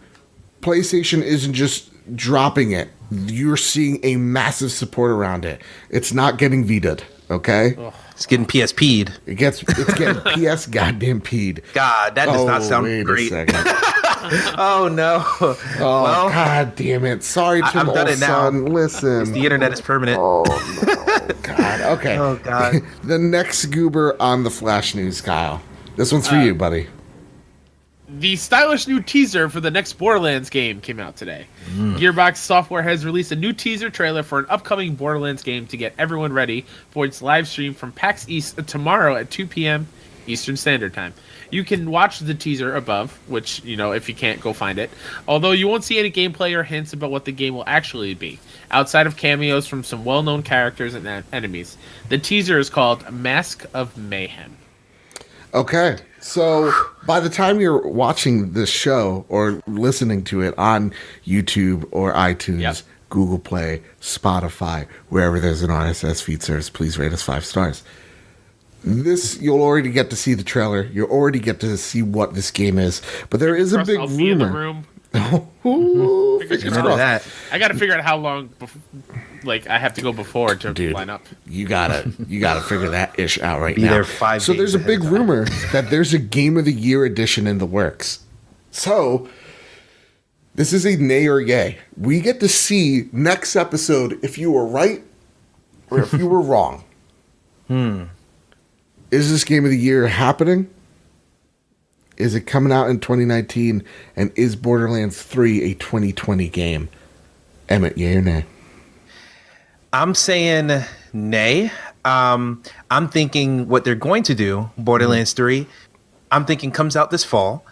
PlayStation isn't just dropping it. You're seeing a massive support around it. It's not getting vetoed, okay? It's getting PSP'd. It's getting PS goddamn P'd. God, that does not sound great. Oh no! Well, god damn it! Sorry, Tim Olson. Listen, the internet is permanent. Oh no! God. Okay. Oh god. The next goober on the Flash News, Kyle. This one's for you, buddy. The stylish new teaser for the next Borderlands game came out today. Gearbox Software has released a new teaser trailer for an upcoming Borderlands game to get everyone ready for its live stream from PAX East tomorrow at 2 p.m. Eastern Standard Time. You can watch the teaser above, which, if you can't, go find it. Although you won't see any gameplay or hints about what the game will actually be, outside of cameos from some well-known characters and enemies. The teaser is called Mask of Mayhem. Okay, so by the time you're watching this show or listening to it on YouTube or iTunes, Google Play, Spotify, wherever there's an RSS feed service, please rate us 5 stars. You'll already get to see the trailer. You'll already get to see what this game is. But there is a big rumor. Be in the room. Ooh, fingers crossed. That. I got to figure out how long, I have to go before to line up. You gotta figure that ish out right now. Be there 5 days. So there's a big rumor that there's a Game of the Year edition in the works. So this is a nay or yay. We get to see next episode if you were right or if you were wrong. Is this Game of the Year happening? Is it coming out in 2019? And is Borderlands 3 a 2020 game? Emmett, yay or nay? I'm saying nay. I'm thinking what they're going to do, Borderlands 3, I'm thinking comes out this fall,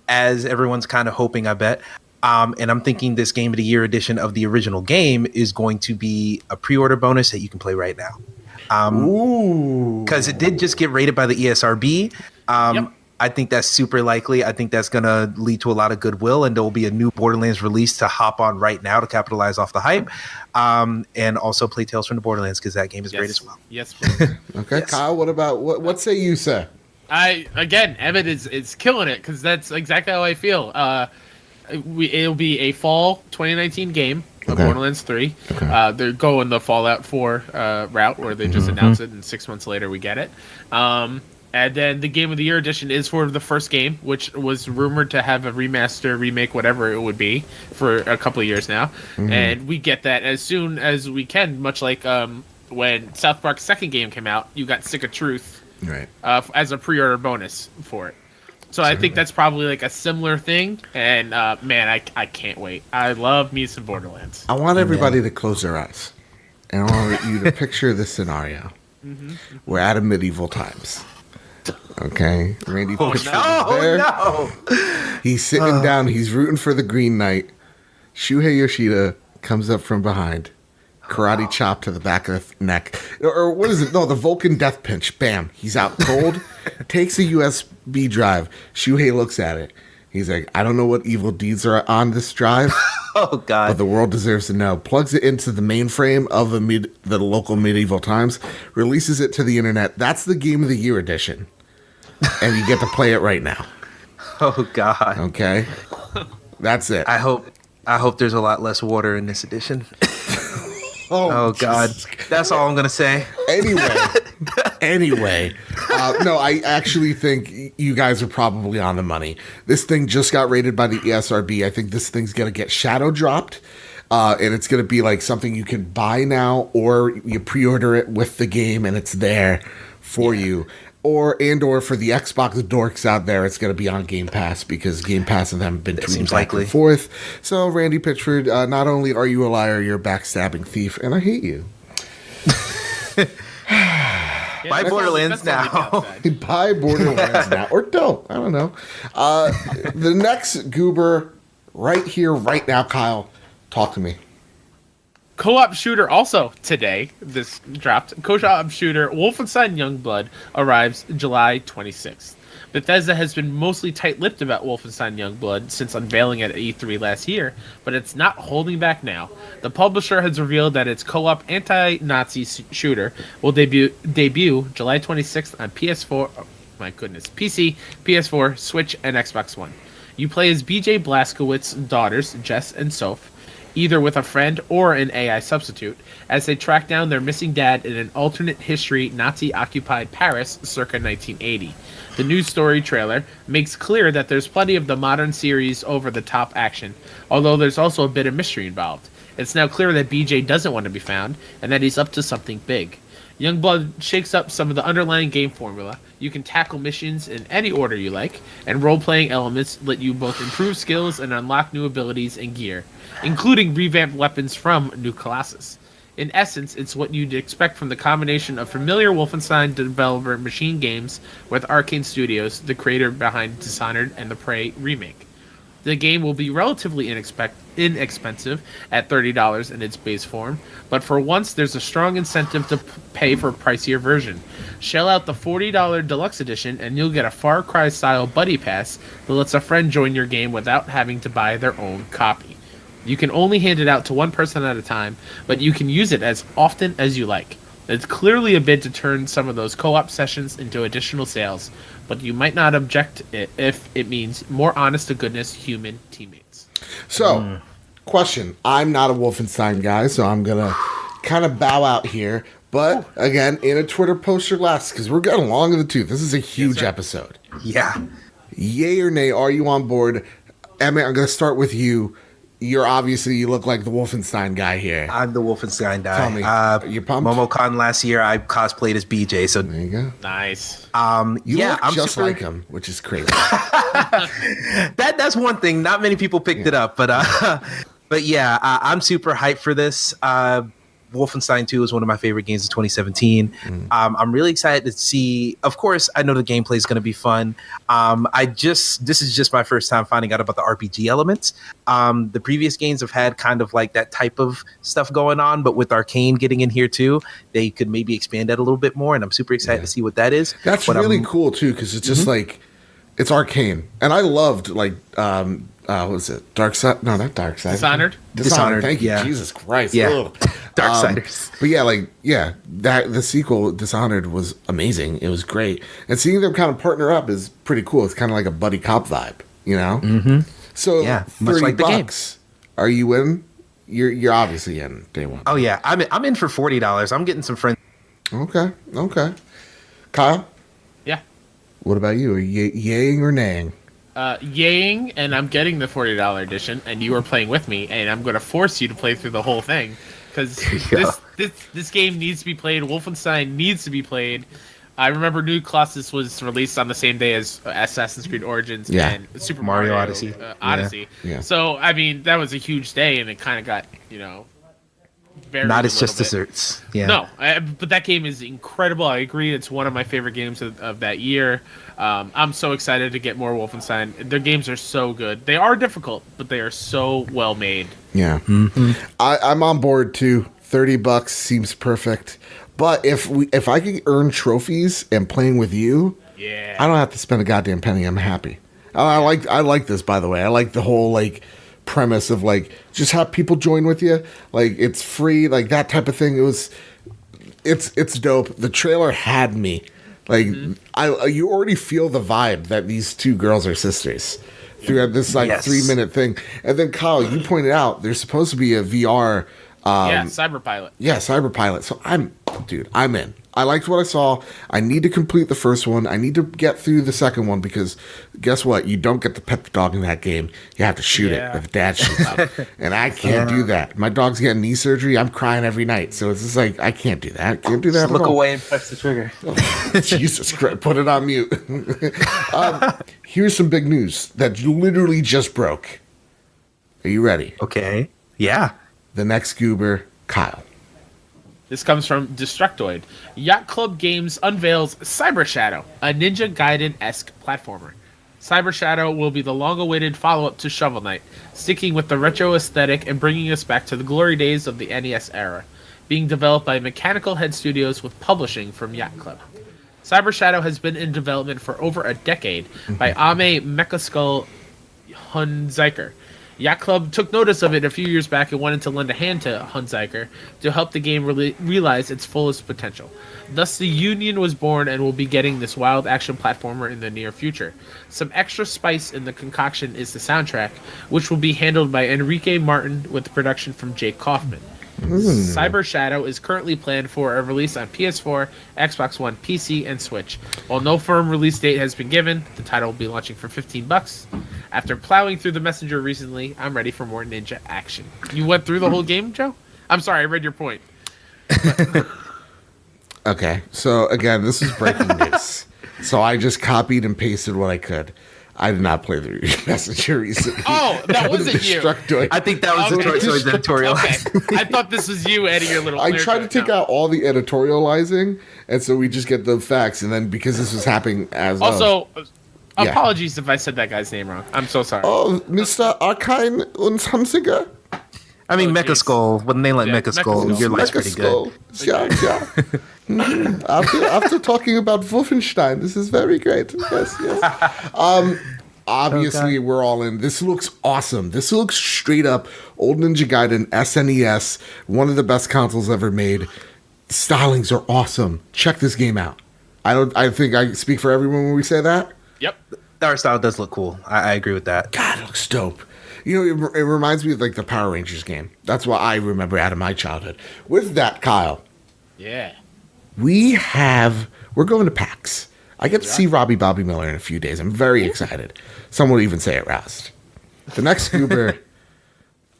as everyone's kind of hoping, I bet. And I'm thinking this Game of the Year edition of the original game is going to be a pre-order bonus that you can play right now. Because it did just get rated by the ESRB. I think that's super likely. I think that's going to lead to a lot of goodwill, and there will be a new Borderlands release to hop on right now to capitalize off the hype, and also play Tales from the Borderlands because that game is great as well. Yes, please. Okay, yes. Kyle, what say you, sir? Emmett is killing it because that's exactly how I feel. It'll be a fall 2019 game of Borderlands 3. Okay. They're going the Fallout 4 route where they just announce it and 6 months later we get it. And then the Game of the Year edition is for the first game, which was rumored to have a remaster, remake, whatever it would be, for a couple of years now. And we get that as soon as we can, much like when South Park's second game came out, you got Stick of Truth as a pre-order bonus for it. So I think that's probably like a similar thing. And man, I can't wait. I love me some Borderlands. I want everybody to close their eyes. And I want you to picture this scenario. We're at a medieval times. Okay, Randy Pitchford is there. No. He's sitting down. He's rooting for the Green Knight. Shuhei Yoshida comes up from behind, karate chop to the back of the neck, or what is it? No, the Vulcan death pinch. Bam! He's out cold. Takes a USB drive. Shuhei looks at it. He's like, I don't know what evil deeds are on this drive. Oh God! But the world deserves to know. Plugs it into the mainframe of the local medieval times. Releases it to the internet. That's the Game of the Year edition. And you get to play it right now. Oh God. Okay. That's it. I hope there's a lot less water in this edition. Oh God. That's all I'm gonna say. Anyway. No, I actually think you guys are probably on the money. This thing just got rated by the ESRB. I think this thing's gonna get shadow dropped. And it's gonna be like something you can buy now, or you pre-order it with the game and it's there for you. Or for the Xbox dorks out there, it's going to be on Game Pass because Game Pass and them have been tweeting back and forth. So, Randy Pitchford, not only are you a liar, you're a backstabbing thief, and I hate you. Buy Borderlands now. Buy Borderlands now. Or don't. I don't know. The next goober right here, right now, Kyle, talk to me. Co-op shooter also today, this dropped. Co-op shooter Wolfenstein Young Blood arrives July 26th. Bethesda has been mostly tight-lipped about Wolfenstein Young Blood since unveiling it at E3 last year, but it's not holding back now. The publisher has revealed that its co-op anti-Nazi shooter will debut July 26th on PS4, PC, PS4, Switch, and Xbox One. You play as BJ Blazkowicz's daughters, Jess and Soph, either with a friend or an AI substitute, as they track down their missing dad in an alternate history Nazi-occupied Paris circa 1980. The news story trailer makes clear that there's plenty of the modern series over-the-top action, although there's also a bit of mystery involved. It's now clear that BJ doesn't want to be found, and that he's up to something big. Youngblood shakes up some of the underlying game formula. You can tackle missions in any order you like, and role-playing elements let you both improve skills and unlock new abilities and gear, including revamped weapons from new classes. In essence, it's what you'd expect from the combination of familiar Wolfenstein developer Machine Games with Arcane Studios, the creator behind Dishonored and the Prey remake. The game will be relatively inexpensive at $30 in its base form, but for once there's a strong incentive to pay for a pricier version. Shell out the $40 deluxe edition and you'll get a Far Cry style buddy pass that lets a friend join your game without having to buy their own copy. You can only hand it out to one person at a time, but you can use it as often as you like. It's clearly a bid to turn some of those co-op sessions into additional sales, but you might not object if it means more honest-to-goodness human teammates. So, question. I'm not a Wolfenstein guy, so I'm going to kind of bow out here. But, again, in a Twitter post or less, because we're getting long in the tooth. This is a huge episode. Yeah. Yay or nay, are you on board? Emmett, I'm going to start with you. You look like the Wolfenstein guy here. I'm the Wolfenstein guy. Tell me, you pumped? MomoCon last year, I cosplayed as BJ. So there you go. Nice. You look just like him, which is crazy. That's one thing. Not many people picked it up, but yeah, I'm super hyped for this. Wolfenstein 2 is one of my favorite games of 2017. I'm really excited to see. Of course, I know the gameplay is going to be fun. This is just my first time finding out about the RPG elements. The previous games have had kind of like that type of stuff going on, but with Arcane getting in here too, they could maybe expand that a little bit more. And I'm super excited to see what that is. That's really cool too, because it's just like it's Arcane, and I loved what was it? Dark Side? No, not Dark Side. Dishonored. Thank you. Yeah. Jesus Christ. Yeah. Darksiders. But the sequel, Dishonored, was amazing. It was great. And seeing them kind of partner up is pretty cool. It's kind of like a buddy cop vibe, you know? Mm-hmm. So, yeah, much like $30. Are you in? You're obviously in day one. Oh, yeah. I'm in for $40. I'm getting some friends. Okay. Kyle? Yeah. What about you? Are you yaying or naying? Yaying, and I'm getting the $40 edition, and you are playing with me, and I'm going to force you to play through the whole thing, because this game needs to be played. Wolfenstein needs to be played. I remember New Colossus was released on the same day as Assassin's Creed Origins and Super Mario Odyssey. Yeah. So, I mean, that was a huge day, and it kind of got, buried Not a as just little bit. desserts. Yeah. No, but that game is incredible. I agree. It's one of my favorite games of that year. I'm so excited to get more Wolfenstein. Their games are so good. They are difficult, but they are so well made. Yeah. Mm-hmm. I'm on board too. $30 seems perfect. But if I could earn trophies and playing with you, I don't have to spend a goddamn penny. I'm happy. I like this, by the way. I like the whole premise of just have people join with you. It's free, that type of thing. It's dope. The trailer had me. You already feel the vibe that these two girls are sisters through this 3-minute thing. And then Kyle, you pointed out there's supposed to be a VR. Cyberpilot. Yeah, Cyberpilot. So I'm in. I liked what I saw. I need to complete the first one. I need to get through the second one because guess what? You don't get to pet the dog in that game. You have to shoot it with dad shoots up. And I can't do that. My dog's getting knee surgery. I'm crying every night. So it's just I can't do that. Can't do that. Just look away and press the trigger. Jesus Christ. Put it on mute. Here's some big news that literally just broke. Are you ready? Okay. Yeah. The next goober, Kyle. This comes from Destructoid. Yacht Club Games unveils Cyber Shadow, a Ninja Gaiden-esque platformer. Cyber Shadow will be the long-awaited follow-up to Shovel Knight, sticking with the retro aesthetic and bringing us back to the glory days of the NES era. Being developed by Mechanical Head Studios with publishing from Yacht Club. Cyber Shadow has been in development for over a decade by Ame Mechaskull Hunziker. Yacht Club took notice of it a few years back and wanted to lend a hand to Hunziker to help the game realize its fullest potential. Thus, the Union was born and will be getting this wild action platformer in the near future. Some extra spice in the concoction is the soundtrack, which will be handled by Enrique Martin with production from Jake Kaufman. Cyber Shadow is currently planned for a release on PS4, Xbox One, PC, and Switch. While no firm release date has been given, the title will be launching for $15. After plowing through the Messenger recently, I'm ready for more ninja action. You went through the whole game, Joe? I'm sorry, I read your point. Okay, so again, this is breaking news. So I just copied and pasted what I could. I did not play the messenger recently. Oh, that wasn't you. I think that was the Toy Story's editorial. Okay. I thought this was you adding your little. I tried to take out all the editorializing, and so we just get the facts. And then because this was happening as also, apologies if I said that guy's name wrong. I'm so sorry. Oh, Mr. Arcane und Hansiger. I mean, Mecha Skull. With a name like Mecha Skull, your life's pretty good. Yeah. After talking about Wolfenstein, this is very great. Yes. Obviously, we're all in. This looks awesome. This looks straight up old Ninja Gaiden SNES, one of the best consoles ever made. Stylings are awesome. Check this game out. I think I speak for everyone when we say that. Yep. The art style does look cool. I agree with that. God, it looks dope. You know, it reminds me of like the Power Rangers game. That's what I remember out of my childhood. With that, Kyle. Yeah. We're going to PAX. I get to see Robbie Bobby Miller in a few days. I'm very excited. Some would even say aroused. The next Uber,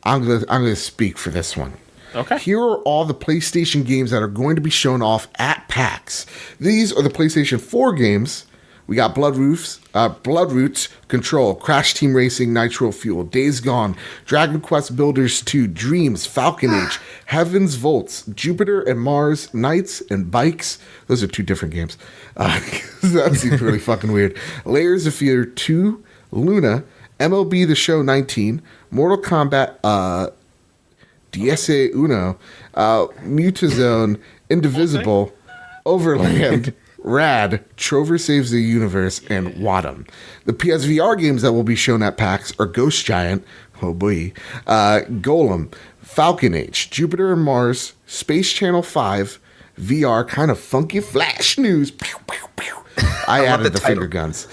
I'm gonna speak for this one. Okay. Here are all the PlayStation games that are going to be shown off at PAX. These are the PlayStation 4 games. We got Blood Roots, Control, Crash Team Racing, Nitro Fuel, Days Gone, Dragon Quest Builders 2, Dreams, Falcon Age, Heaven's Volts, Jupiter and Mars, Knights and Bikes. Those are two different games. That seems really fucking weird. Layers of Fear 2, Luna, MLB The Show 19, Mortal Kombat, DSA Uno, Mutazone, Indivisible, Overland, Rad, Trover Saves the Universe, and Wadham. The PSVR games that will be shown at PAX are Ghost Giant, oh boy, Golem, Falcon Age, Jupiter and Mars, Space Channel 5, VR, kind of funky flash news. Pew, pew, pew. I added the finger guns.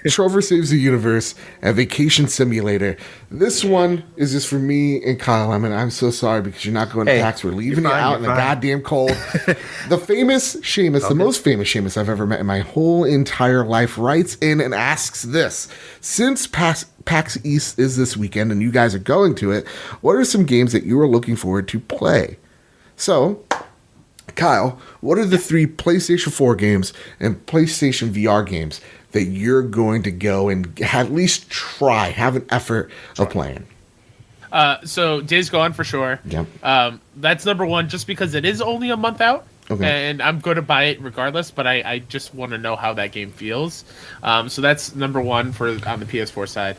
Trover Saves the Universe, and Vacation Simulator. This one is just for me and Kyle. I mean, I'm so sorry because you're not going to PAX. We're leaving you out in the goddamn cold. The famous Seamus, the most famous Seamus I've ever met in my whole entire life, writes in and asks this. Since PAX East is this weekend and you guys are going to it, what are some games that you are looking forward to play? So, Kyle, what are the 3 PlayStation 4 games and PlayStation VR games that you're going to go and at least have an effort of playing? So Days Gone for sure. Yep. That's number 1 just because it is only a month out. Okay. And I'm going to buy it regardless, but I just want to know how that game feels. So that's number 1 on the PS4 side.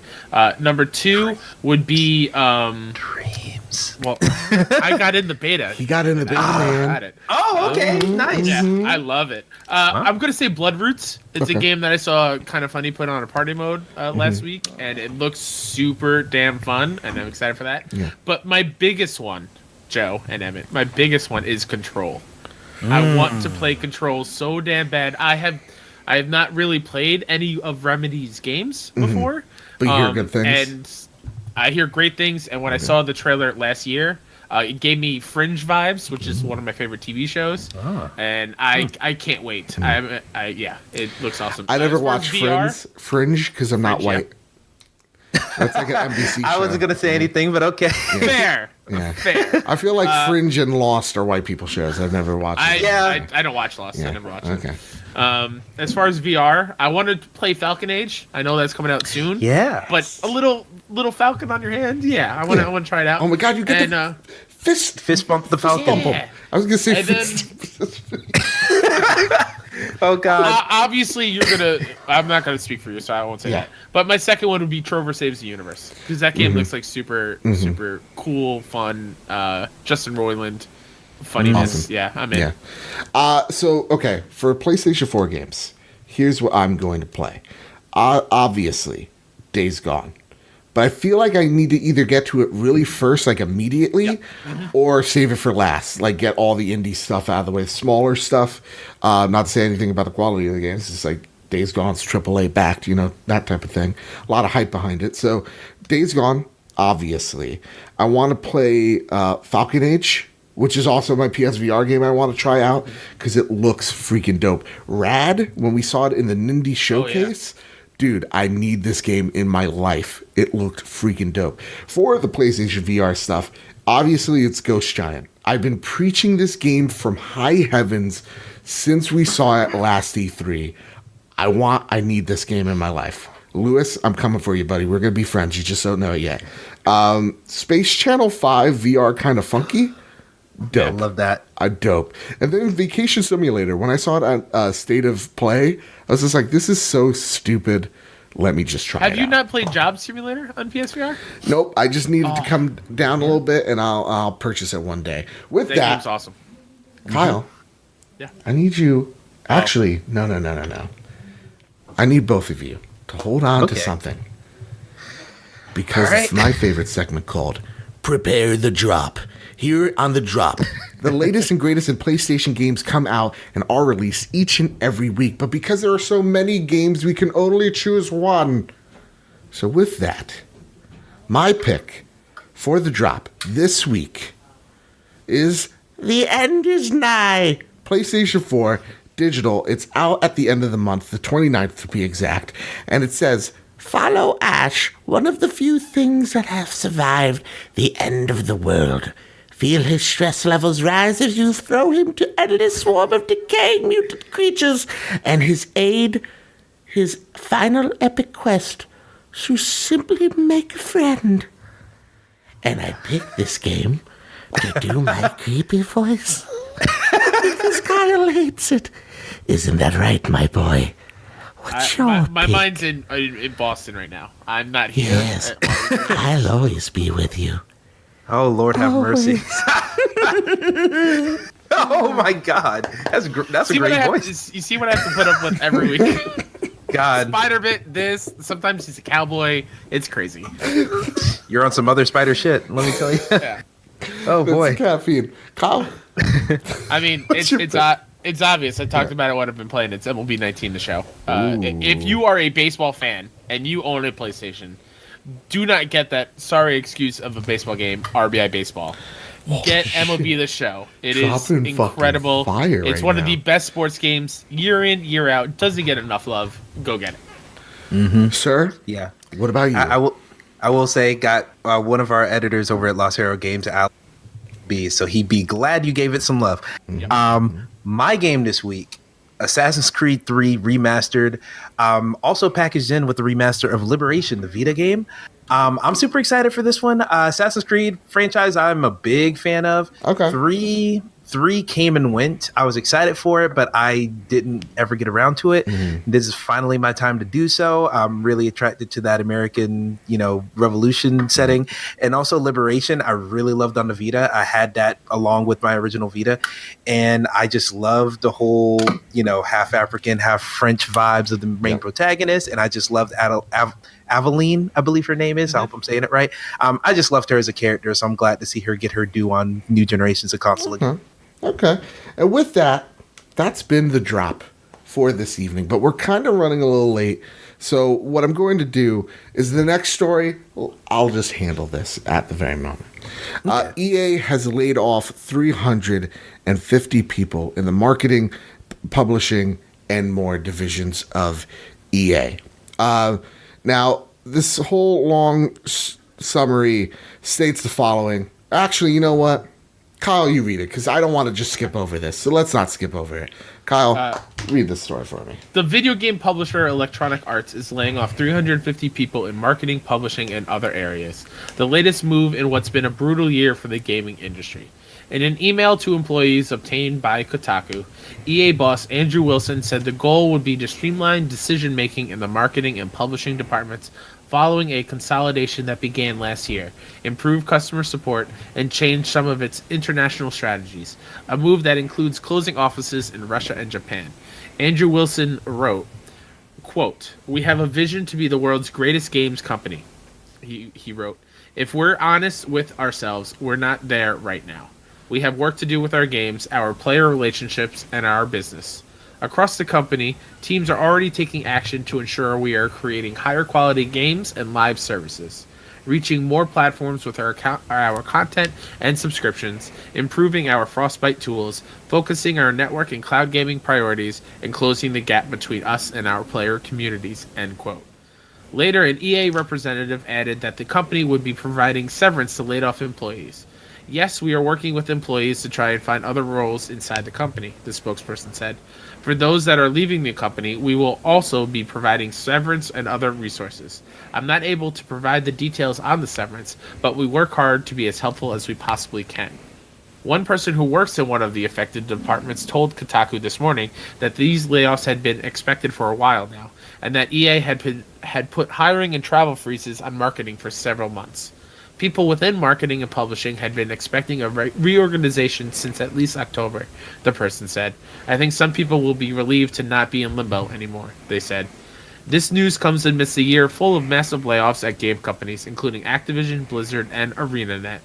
Number 2 would be Dreams. Well, I got in the beta. He got in the beta, man. Got it. Oh, okay, nice. Yeah, I love it. I'm going to say Blood Roots. It's a game that I saw Kind of Funny put on a party mode last week, and it looks super damn fun, and I'm excited for that. Yeah. But my biggest one, Joe and Emmett, my biggest one is Control. I want to play Control so damn bad. I have not really played any of Remedy's games before. But you hear good things. And I hear great things. And when I saw the trailer last year, it gave me Fringe vibes, which is one of my favorite TV shows. And I can't wait. It looks awesome. I never watched Fringe because I'm not white. That's like an NBC show. I wasn't going to say anything, but okay. Yeah. Fair. I feel like Fringe and Lost are white people shows. I've never watched it. I don't watch Lost. I never watched it. As far as VR, I want to play Falcon Age. I know that's coming out soon. Yeah. But a little Falcon on your hand. Yeah, I want to try it out. Oh my God, you get the fist bump the Falcon. Yeah. I was going to say Oh God! Obviously, I'm not gonna speak for you, so I won't say that. But my second one would be Trover Saves the Universe because that game looks like super cool, fun. Justin Roiland, funniness. Awesome. Yeah, I'm in. Yeah. So okay, for PlayStation 4 games, here's what I'm going to play. Obviously, Days Gone. But I feel like I need to either get to it really first, like immediately, or save it for last. Like get all the indie stuff out of the way, smaller stuff. Not to say anything about the quality of the game. It's just like Days Gone's AAA backed, that type of thing. A lot of hype behind it. So Days Gone, obviously. I want to play Falcon Age, which is also my PSVR game I want to try out because it looks freaking dope. Rad, when we saw it in the Nindy Showcase. Dude, I need this game in my life. It looked freaking dope. For the PlayStation VR stuff, obviously it's Ghost Giant. I've been preaching this game from high heavens since we saw it last E3. I need this game in my life. Lewis, I'm coming for you, buddy. We're going to be friends. You just don't know it yet. Space Channel 5 VR kind of funky. Dope. I love that. Dope. And then Vacation Simulator. When I saw it at State of Play, I was just like, this is so stupid. Let me just try it Have you out. not played Job Simulator on PSVR? Nope. I just needed to come down a little bit, and I'll purchase it one day. With That that, game's awesome. Kyle, Yeah. I need you. Actually, no. I need both of you to hold on to something. Because All right. it's my favorite segment called Prepare the Drop. Here on The Drop, the latest and greatest in PlayStation games come out and are released each and every week. But because there are so many games, we can only choose one. So with that, my pick for The Drop this week is The End Is Nigh. PlayStation 4 digital. It's out at the end of the month, the 29th to be exact. And it says, follow Ash, one of the few things that have survived the end of the world. Feel his stress levels rise as you throw him to endless swarm of decaying mutant creatures, and his final epic quest to simply make a friend. And I picked this game to do my creepy voice because Kyle hates it. Isn't that right, my boy? What's your My pick? mind's in Boston right now. I'm not here. Yes, I'll always be with you. Oh, Lord have mercy. Oh, my God. That's a great voice. You see what I have to put up with every week? God, Spider-Bit, this. Sometimes he's a cowboy. It's crazy. you're on some other spider shit, let me tell you. Yeah. Oh, That's boy. the caffeine. Kyle? I mean, it's obvious. I talked about it when I've been playing. It's MLB 19, the show. If you are a baseball fan and you own a PlayStation, do not get that sorry excuse of a baseball game, RBI Baseball. Get MLB the show. It is Dropping incredible. fucking fire It's right one of now. the best sports games year in, year out. Doesn't get enough love. Go get it. Sir? Yeah. What about you? I will say, got one of our editors over at Los Harrows Games, Al B, so he'd be glad you gave it some love. My game this week, Assassin's Creed 3 Remastered, also packaged in with the remaster of Liberation, the Vita game. I'm super excited for this one. Assassin's Creed franchise, I'm a big fan of. Okay. Three came and went. I was excited for it, but I didn't ever get around to it. This is finally my time to do so. I'm really attracted to that American, revolution setting, and also Liberation. I really loved on the Vita. I had that along with my original Vita, and I just loved the whole, half African, half French vibes of the main protagonist, and I just loved Aveline, I believe her name is. I hope I'm saying it right. I just loved her as a character, so I'm glad to see her get her due on new generations of console. Okay. And with that, that's been the drop for this evening. But we're kind of running a little late. So what I'm going to do is the next story, I'll just handle this at the very moment. EA has laid off 350 people in the marketing, publishing, and more divisions of EA. Now, this whole long summary states the following. Actually, you know what? Kyle, you read it, because I don't want to just skip over this. So let's not skip over it. Kyle, read this story for me. The video game publisher Electronic Arts is laying off 350 people in marketing, publishing, and other areas. The latest move in what's been a brutal year for the gaming industry. In an email to employees obtained by Kotaku, EA boss Andrew Wilson said the goal would be to streamline decision-making in the marketing and publishing departments following a consolidation that began last year, improve customer support, and change some of its international strategies, a move that includes closing offices in Russia and Japan. Andrew Wilson wrote, quote, "We have a vision to be the world's greatest games company." He wrote, "If we're honest with ourselves, we're not there right now. We have work to do with our games, our player relationships, and our business. Across the company, teams are already taking action to ensure we are creating higher quality games and live services, reaching more platforms with our content and subscriptions, improving our Frostbite tools, focusing our network and cloud gaming priorities, and closing the gap between us and our player communities," end quote. Later, an EA representative added that the company would be providing severance to laid-off employees. Yes, we are working with employees to try and find other roles inside the company, the spokesperson said. For those that are leaving the company, we will also be providing severance and other resources. I'm not able to provide the details on the severance, but we work hard to be as helpful as we possibly can. One person who works in one of the affected departments told Kotaku this morning that these layoffs had been expected for a while now, and that EA had put hiring and travel freezes on marketing for several months. People within marketing and publishing had been expecting a reorganization since at least October, the person said. I think some people will be relieved to not be in limbo anymore, they said. This news comes amidst a year full of massive layoffs at game companies, including Activision, Blizzard, and ArenaNet.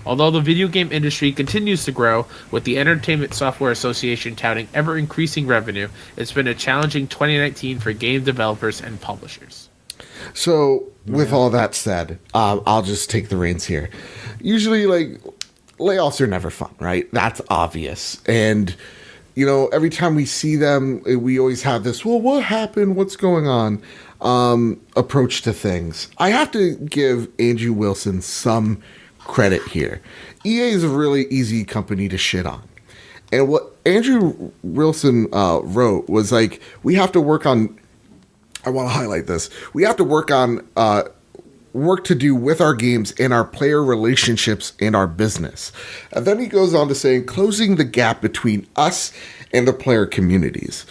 Although the video game industry continues to grow, with the Entertainment Software Association touting ever-increasing revenue, it's been a challenging 2019 for game developers and publishers. So, with all that said, I'll just take the reins here. Usually, like, layoffs are never fun, right? That's obvious. And, you know, every time we see them, we always have this, well, what happened? What's going on? Approach to things. I have to give Andrew Wilson some credit here. EA is a really easy company to shit on. And what Andrew Wilson wrote was like, we have to work on, I want to highlight this, we have to work on work to do with our games and our player relationships and our business. And then he goes on to say, closing the gap between us and the player communities.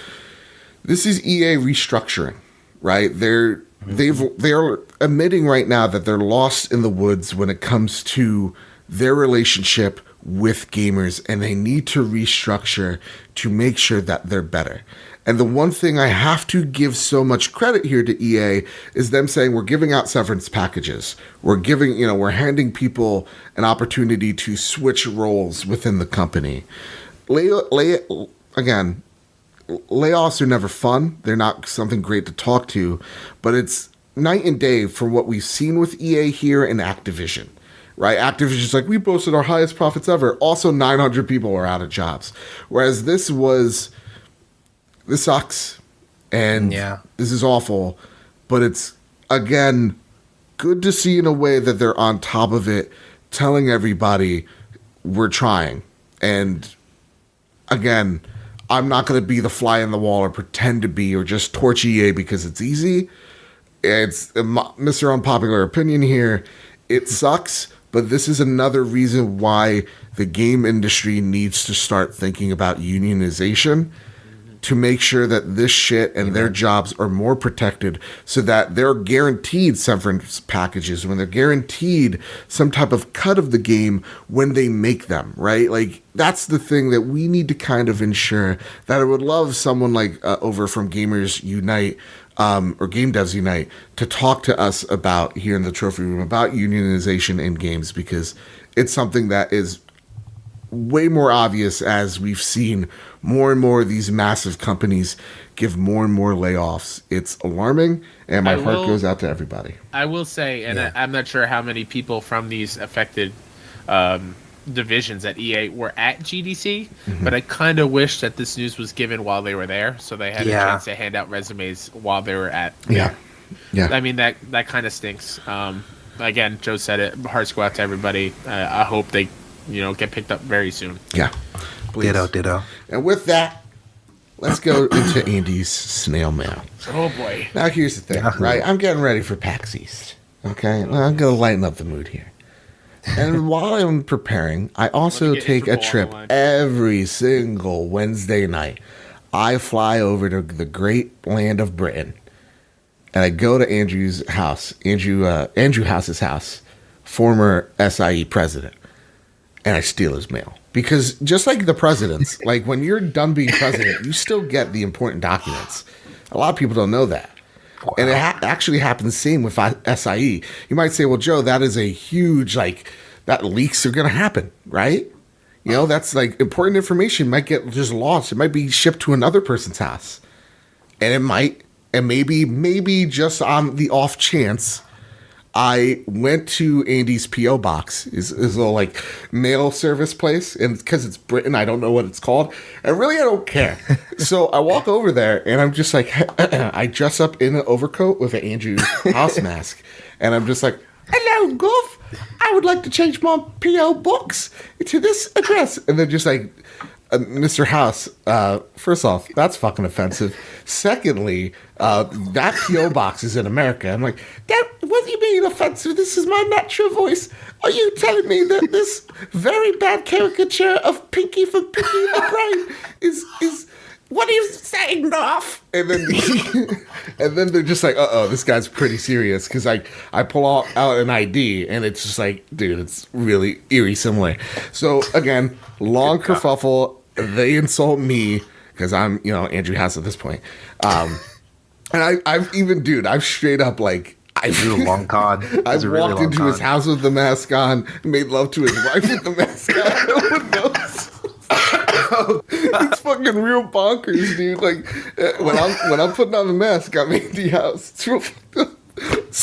This is EA restructuring, right? They're admitting right now that they're lost in the woods when it comes to their relationship with gamers, and they need to restructure to make sure that they're better. And the one thing I have to give so much credit here to EA is them saying we're giving out severance packages. We're giving, we're handing people an opportunity to switch roles within the company. Again, layoffs are never fun. They're not something great to talk to, but it's night and day from what we've seen with EA here and Activision, right? Activision's like, we posted our highest profits ever. Also, 900 people are out of jobs. Whereas this sucks, and this is awful, but it's, again, good to see in a way that they're on top of it, telling everybody we're trying. And, again, I'm not going to be the fly in the wall or pretend to be or just torch EA because it's easy. It's Mr. Unpopular Opinion here. It sucks, but this is another reason why the game industry needs to start thinking about unionization to make sure that this shit and their jobs are more protected so that they're guaranteed severance packages, when they're guaranteed some type of cut of the game when they make them, right? Like, that's the thing that we need to kind of ensure. That I would love someone like over from Gamers Unite or Game Devs Unite to talk to us about here in the trophy room about unionization in games, because it's something that is way more obvious as we've seen more and more of these massive companies give more and more layoffs. It's alarming, and my heart goes out to everybody. I will say, and I'm not sure how many people from these affected divisions at EA were at GDC, but I kind of wish that this news was given while they were there, so they had a chance to hand out resumes while they were at there. I mean, that kind of stinks. Again, Joe said it. Hearts go out to everybody. I hope they get picked up very soon. Yeah. Please. Ditto. And with that, let's go into Andy's snail mail. Oh, boy. Now, here's the thing, right? I'm getting ready for PAX East, okay? I'm going to lighten up the mood here. And while I'm preparing, I also take a trip every single Wednesday night. I fly over to the great land of Britain, and I go to Andrew's house, Andrew House's house, former SIE president, and I steal his mail. Because just like the presidents, like when you're done being president, you still get the important documents. A lot of people don't know that. Wow. And it actually happens same with SIE. You might say, well, Joe, that is a huge, that leaks are going to happen, right? That's important information might get just lost. It might be shipped to another person's house. And it might, and maybe just on the off chance, I went to Andy's P.O. box, his little mail service place, and because it's Britain, I don't know what it's called, and really I don't care. So I walk over there, and I'm just like, I dress up in an overcoat with an Andrew House mask, and I'm just like, hello, Golf. I would like to change my P.O. box to this address. And then just like, Mr. House, first off, that's fucking offensive. Secondly, that P.O. box is in America. I'm like, what do you mean offensive? This is my natural voice. Are you telling me that this very bad caricature of Pinky from Pinky and the Brain is what are you saying, North? And then and then they're just like, this guy's pretty serious, because I pull out an ID and it's just like, dude, it's really eerie similar. So again, long kerfuffle. They insult me because I'm, Andrew House at this point. And I've straight up like, I've long con. I walked into his house with the mask on, made love to his wife with the mask on. No one knows. It's fucking real bonkers, dude. Like when I'm putting on the mask, I'm in the house. It's real.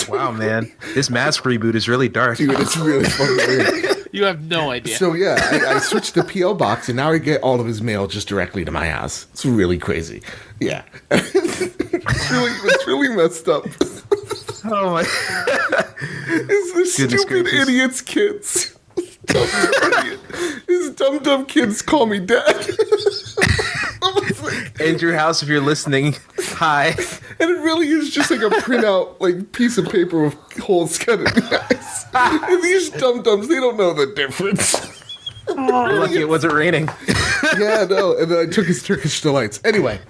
Wow, man, this mask reboot is really dark. Dude, it's really fucking weird. You have no idea. So yeah, I switched the P.O. box, and now I get all of his mail just directly to my house. It's really crazy. Yeah, it's really messed up. Oh my! It's the stupid idiots, kids. These dumb kids call me dad. Andrew House, if you're listening, hi. And it really is just like a printout, like piece of paper with holes cut in the eyes. And these dum-dums, they don't know the difference. You're lucky it wasn't raining. Yeah, no. And then I took his Turkish delights. Anyway.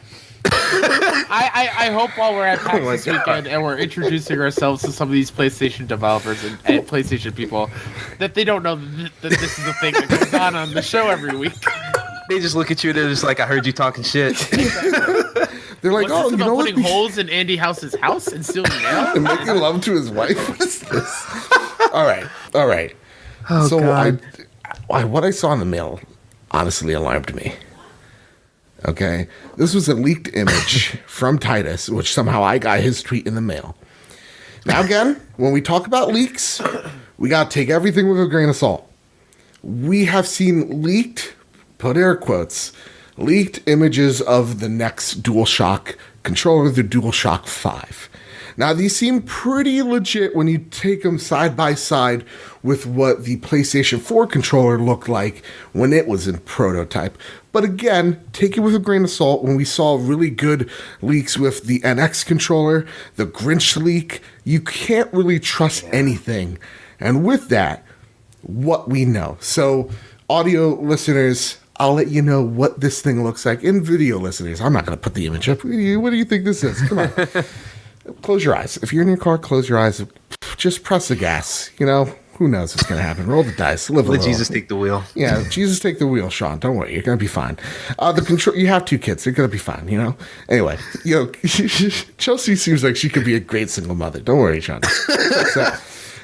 I hope while we're at PAX this weekend and we're introducing ourselves to some of these PlayStation developers and PlayStation people, that they don't know that this is a thing that goes on the show every week. They just look at you and they're just like, I heard you talking shit. They're like, What's you know what? Putting holes in Andy House's house and stealing mail? And making love to his wife? What is this? All right. Oh, so God. what I saw in the mail honestly alarmed me. Okay? This was a leaked image from Titus, which somehow I got his tweet in the mail. Now again, when we talk about leaks, we got to take everything with a grain of salt. We have seen leaked, put air quotes, leaked images of the next DualShock controller, the DualShock 5. Now, these seem pretty legit when you take them side by side with what the PlayStation 4 controller looked like when it was in prototype. But again, take it with a grain of salt. When we saw really good leaks with the NX controller, the Grinch leak, you can't really trust anything. And with that, what we know. So, audio listeners, I'll let you know what this thing looks like. And video listeners, I'm not going to put the image up. What do you think this is? Come on. Close your eyes. If you're in your car, close your eyes. Just press the gas. Who knows what's going to happen? Roll the dice. Live a Let little. Jesus take the wheel. Yeah, Jesus take the wheel, Sean. Don't worry. You're going to be fine. The control. You have 2 kids. They're going to be fine, Anyway, Chelsea seems like she could be a great single mother. Don't worry, Sean. So,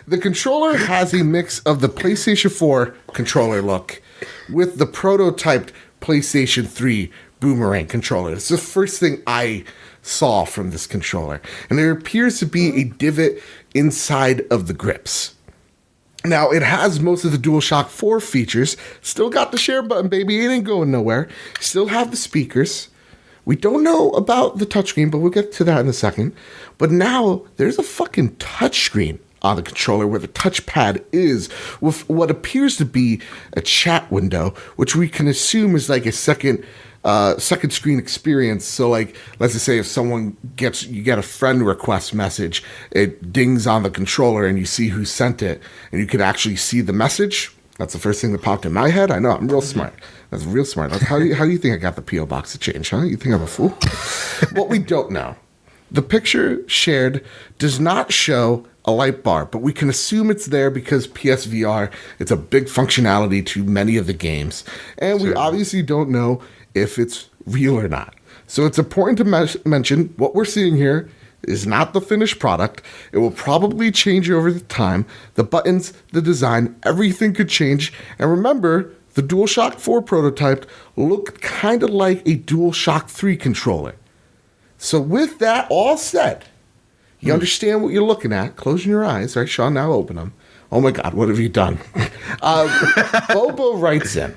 the controller has a mix of the PlayStation 4 controller look with the prototyped PlayStation 3 Boomerang controller. It's the first thing I saw from this controller. And there appears to be a divot inside of the grips. Now, it has most of the DualShock 4 features. Still got the share button, baby. It ain't going nowhere. Still have the speakers. We don't know about the touchscreen, but we'll get to that in a second. But now, there's a fucking touchscreen on the controller where the touchpad is, with what appears to be a chat window, which we can assume is like a second screen experience. So like, let's just say if you get a friend request message, it dings on the controller and you see who sent it and you can actually see the message. That's the first thing that popped in my head. I know, I'm real smart. That's real smart. How do you think I got the P.O. box to change, huh? You think I'm a fool? What we don't know. The picture shared does not show a light bar, but we can assume it's there because PSVR, it's a big functionality to many of the games. And we obviously don't know if it's real or not. So it's important to mention what we're seeing here is not the finished product. It will probably change over the time. The buttons, the design, everything could change. And remember, the DualShock 4 prototype looked kind of like a DualShock 3 controller. So with that all said, you understand what you're looking at. Closing your eyes, right, Sean? Now open them. Oh my God, what have you done? Bobo writes in,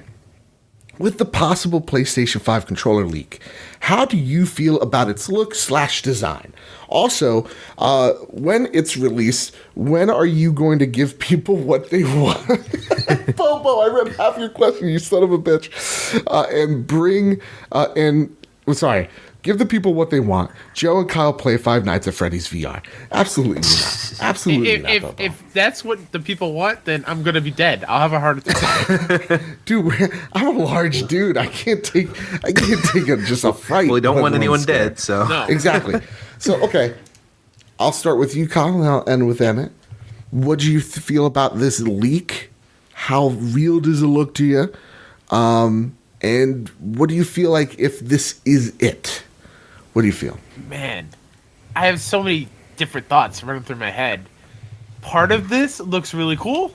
with the possible PlayStation 5 controller leak, how do you feel about its look/design? Also, when it's released, when are you going to give people what they want? Bobo, I read half your question, you son of a bitch. Give the people what they want. Joe and Kyle play Five Nights at Freddy's VR. Absolutely not. Absolutely not. Bobo. If that's what the people want, then I'm gonna be dead. I'll have a heart attack. Dude, I'm a large dude. I can't take just a fright. Well, we don't want anyone dead, so. No. Exactly. So, okay. I'll start with you, Kyle, and I'll end with Emmett. What do you feel about this leak? How real does it look to you? And what do you feel like if this is it? What do you feel? Man, I have so many different thoughts running through my head. Part of this looks really cool.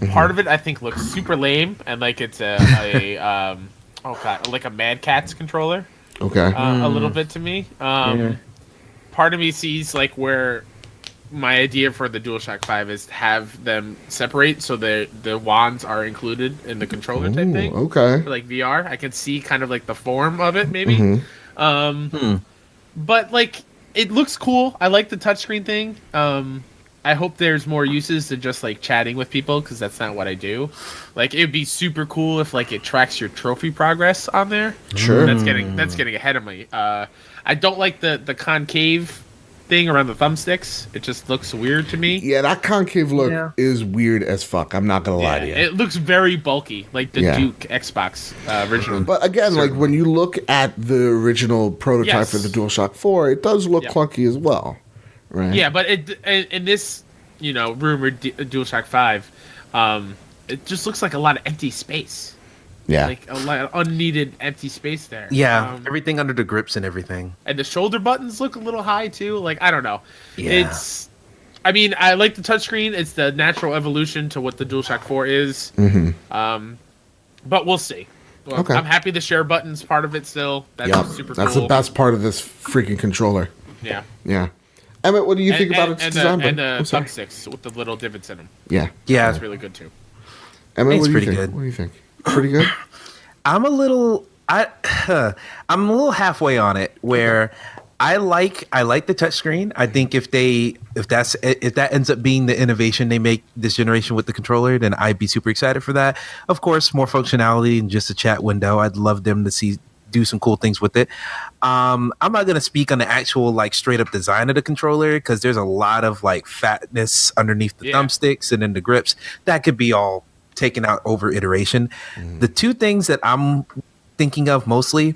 Mm-hmm. Part of it I think looks super lame and like it's like a Mad Catz controller. Okay. A little bit to me. Part of me sees like where my idea for the DualShock 5 is to have them separate so the wands are included in the controller type thing. Okay. For like VR, I can see kind of like the form of it maybe. Mm-hmm. But like it looks cool. I like the touchscreen thing. I hope there's more uses than just like chatting with people because that's not what I do. Like it'd be super cool if like it tracks your trophy progress on there. Sure. That's getting ahead of me. I don't like the concave thing around the thumbsticks. It just looks weird to me. Yeah, that concave look is weird as fuck. I'm not gonna lie to you. It looks very bulky, like the Duke Xbox original. But again, like when you look at the original prototype for the DualShock 4, it does look clunky as well, right? Yeah, but in this, rumored DualShock 5, it just looks like a lot of empty space. Yeah. Like a lot of unneeded empty space there. Yeah, everything under the grips and everything. And the shoulder buttons look a little high too. Like, I don't know. Yeah. I like the touchscreen. It's the natural evolution to what the DualShock 4 is. Mm-hmm. But we'll see. Well, Okay. I'm happy the share button's part of it still. That's super cool. That's the best part of this freaking controller. Yeah. Yeah. Emmett, what do you think about its design? And the thumbsticks with the little divots in them. Yeah. Yeah. That's really good too. Emmett, It's what do you pretty think? good. What do you think? Pretty good? I'm a little halfway on it where I like the touchscreen. I think if that ends up being the innovation they make this generation with the controller, then I'd be super excited for that. Of course, more functionality than just a chat window. I'd love them to do some cool things with it. I'm not going to speak on the actual like straight up design of the controller because there's a lot of like fatness underneath the thumbsticks and in the grips that could be all taken out over iteration. The two things that I'm thinking of mostly,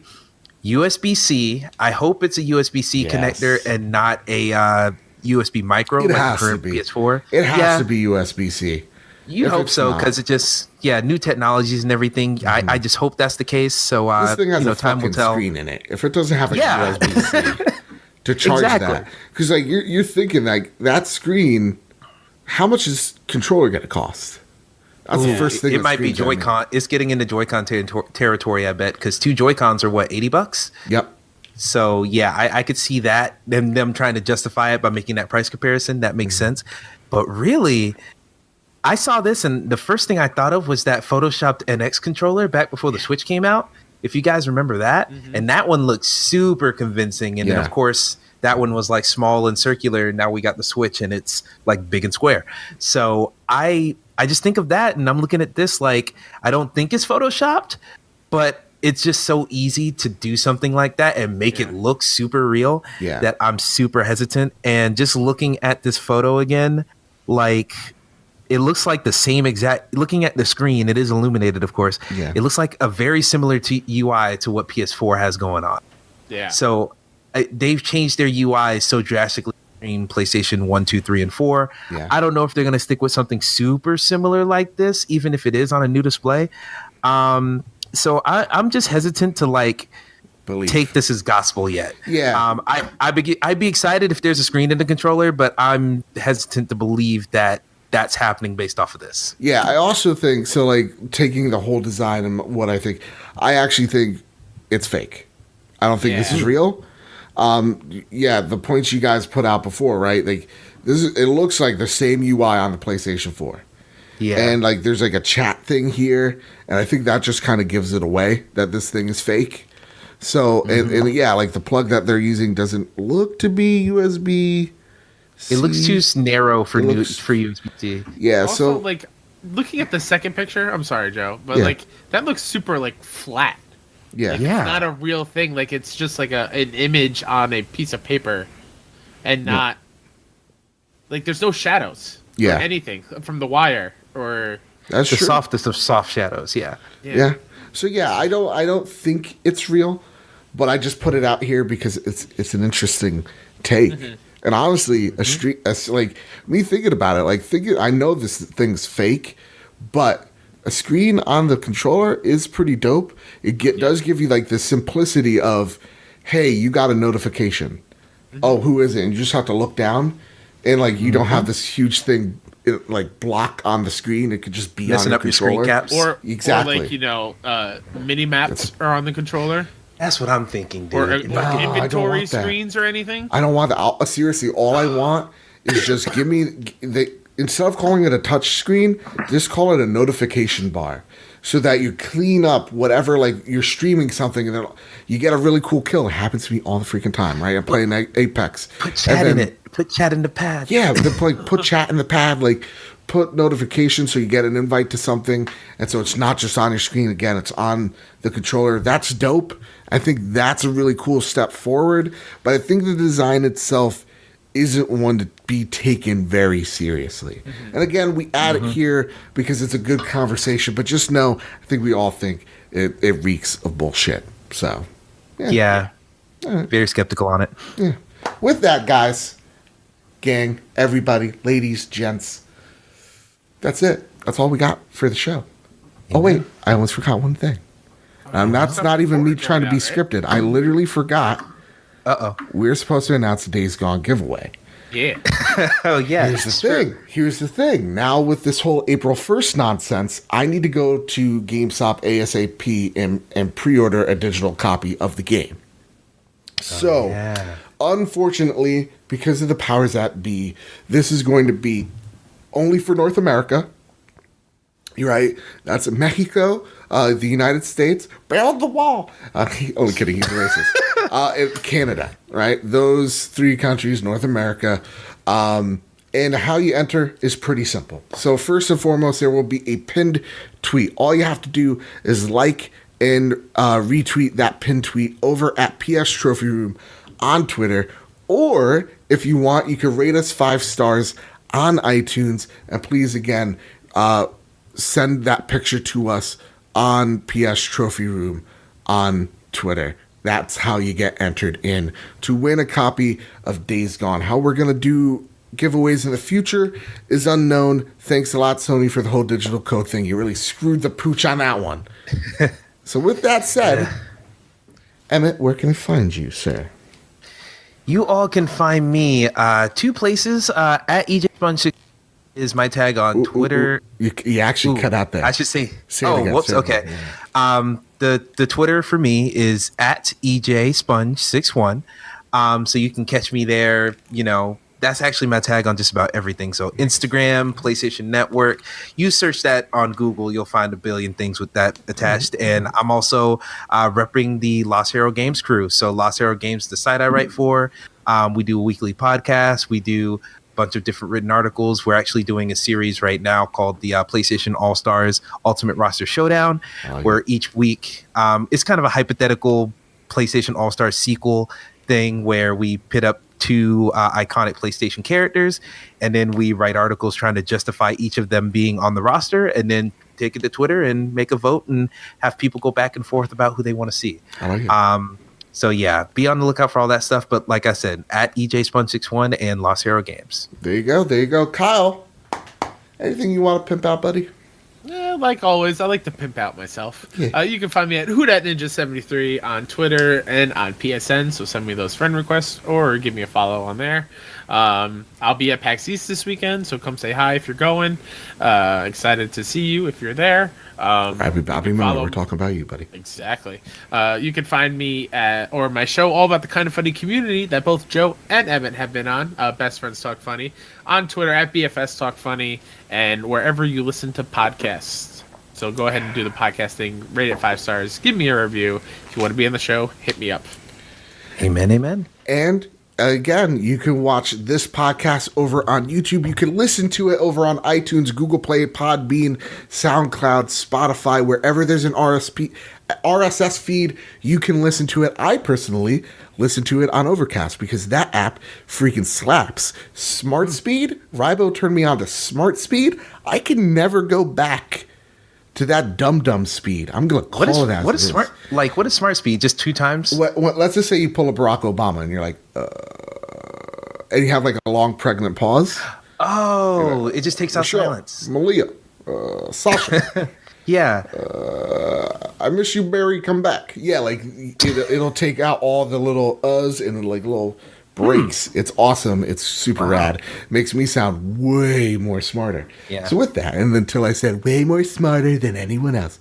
USB-C. I hope it's a USB-C connector and not a USB micro It like has the current to be. PS4. It has to be USB-C. You If hope it's so not- because it just new technologies and everything. I just hope that's the case. So This thing has a time will fucking tell. screen in it. If it doesn't have a Yeah. USB-C to charge Exactly. that, because like you're thinking like that screen, how much is controller going to cost? That's the first thing. It that might be screams at me. Joy-Con. It's getting into Joy-Con territory, I bet, because 2 Joy-Cons are what, $80? Yep. So yeah, I could see that them trying to justify it by making that price comparison. That makes sense. But really, I saw this and the first thing I thought of was that photoshopped NX controller back before the Switch came out. If you guys remember that, and that one looked super convincing. And then of course that one was like small and circular. Now we got the Switch and it's like big and square. So I just think of that and I'm looking at this like I don't think it's photoshopped, but it's just so easy to do something like that and make it look super real that I'm super hesitant. And just looking at this photo again, like it looks like the same exact, looking at the screen, it is illuminated, of course. Yeah. It looks like a very similar UI to what PS4 has going on. Yeah. So they've changed their UI so drastically between PlayStation 1, 2, 3, and 4. Yeah. I don't know if they're going to stick with something super similar like this, even if it is on a new display. So I'm just hesitant to like take this as gospel yet. Yeah. I'd be excited if there's a screen in the controller, but I'm hesitant to believe that that's happening based off of this. Yeah, I also think so. Like taking the whole design and what I actually think it's fake. I don't think this is real. The points you guys put out before, right? Like it looks like the same UI on the PlayStation 4. Yeah. And like there's like a chat thing here, and I think that just kind of gives it away that this thing is fake. So and yeah, like the plug that they're using doesn't look to be USB. It looks too narrow for USB-C. Yeah, Also, so like looking at the second picture, I'm sorry, Joe, but Yeah. like that looks super like flat. yeah. Like, Yeah. it's not a real thing. Like it's just like an image on a piece of paper, and not like there's no shadows. Yeah. Or anything from the wire or That's The true. softest of soft shadows. Yeah. Yeah. So yeah, I don't think it's real, but I just put it out here because it's an interesting take. And honestly, like me thinking about it, like I know this thing's fake, but a screen on the controller is pretty dope. It does give you like the simplicity of, hey, you got a notification. Oh, who is it? And you just have to look down, and like you don't have this huge thing like block on the screen. It could just be Messing on your up your screen controller. caps. or Exactly. or like mini maps are on the controller That's what I'm thinking, dude. or It like might be- I don't inventory want that. screens or anything. I don't want that. Seriously, all I want is just give me instead of calling it a touch screen, just call it a notification bar, so that you clean up whatever, like you're streaming something and then you get a really cool kill. It happens to me all the freaking time, right? I'm playing Apex. Put chat And in then- it. Put chat in the pad. Yeah, like put chat in the pad, like put notifications so you get an invite to something, and so it's not just on your screen. Again, it's on the controller. That's dope. I think that's a really cool step forward. But I think the design itself isn't one to be taken very seriously. And again, we add it here because it's a good conversation. But just know, I think we all think it reeks of bullshit. So Yeah. Very skeptical on it. yeah. With that, guys, gang, everybody, ladies, gents, that's it. That's all we got for the show. Oh, wait, I almost forgot one thing. That's not even me trying to be scripted. I literally forgot Uh-oh. we're supposed to announce the Days Gone giveaway. Yeah. Oh, yeah. Here's the thing. Now, with this whole April 1st nonsense, I need to go to GameStop ASAP and pre-order a digital copy of the game. So, yeah. unfortunately, because of the powers that be, this is going to be only for North America. You're right. That's Mexico, the United States, build the wall. Only kidding. He's racist. And Canada, right? Those three countries, North America. And how you enter is pretty simple. So first and foremost, there will be a pinned tweet. All you have to do is like and retweet that pinned tweet over at PS Trophy Room on Twitter. Or if you want, you can rate us 5 stars on iTunes. And please, again, send that picture to us on PS Trophy Room on Twitter. That's how you get entered in to win a copy of Days Gone. How we're going to do giveaways in the future is unknown. Thanks a lot, Sony, for the whole digital code thing. You really screwed the pooch on that one. So with that said, Emmett, where can I find you, sir? You all can find me 2 places. At EJ Sponge is my tag on Twitter. You actually cut out that. I should say. Say it Oh, again, whoops. say it Okay. again, The Twitter for me is at EJ Sponge 61. So you can catch me there. You know, that's actually my tag on just about everything. So Instagram, PlayStation Network. You search that on Google, you'll find a billion things with that attached. And I'm also repping the Los Harrows Games crew. So Los Harrows Games, the site I write for. We do a weekly podcast. We do bunch of different written articles. We're actually doing a series right now called the PlayStation All-Stars Ultimate Roster Showdown, where each week it's kind of a hypothetical PlayStation All-Stars sequel thing where we pit up 2 iconic PlayStation characters, and then we write articles trying to justify each of them being on the roster, and then take it to Twitter and make a vote and have people go back and forth about who they want to see. I like it. So yeah, be on the lookout for all that stuff. But like I said, at EJ Spun61 and Los Harrows Games. There you go. There you go. Kyle, anything you want to pimp out, buddy? Like always, I like to pimp out myself. You can find me at HooDatNinja73 on Twitter and on PSN, so send me those friend requests or give me a follow on there. I'll be at PAX East this weekend, so come say hi if you're going. Excited to see you if you're there. Bobby Miller, we're talking about you, buddy. Exactly. You can find me or my show, All About the Kind of Funny Community, that both Joe and Emmett have been on, Best Friends Talk Funny, on Twitter at BFS Talk Funny, and wherever you listen to podcasts. So go ahead and do the podcasting, rate it 5 stars, give me a review. If you want to be on the show, hit me up. Amen, amen. And again, you can watch this podcast over on YouTube. You can listen to it over on iTunes, Google Play, Podbean, SoundCloud, Spotify, wherever there's an RSS feed, you can listen to it. I personally listen to it on Overcast because that app freaking slaps. Smart Speed, Rybo turned me on to Smart Speed. I can never go back to that dumb speed. I'm gonna call it as what is smart? Like, what is smart speed? Just 2 times? Let's just say you pull a Barack Obama and you're like, and you have like a long pregnant pause. Oh, it just takes out silence. Malia, Sasha. Yeah. I miss you, Barry. Come back. Yeah, like it'll take out all the little and like little breaks. It's awesome. It's super rad. Makes me sound way more smarter. Yeah. So with that, and until I said way more smarter than anyone else.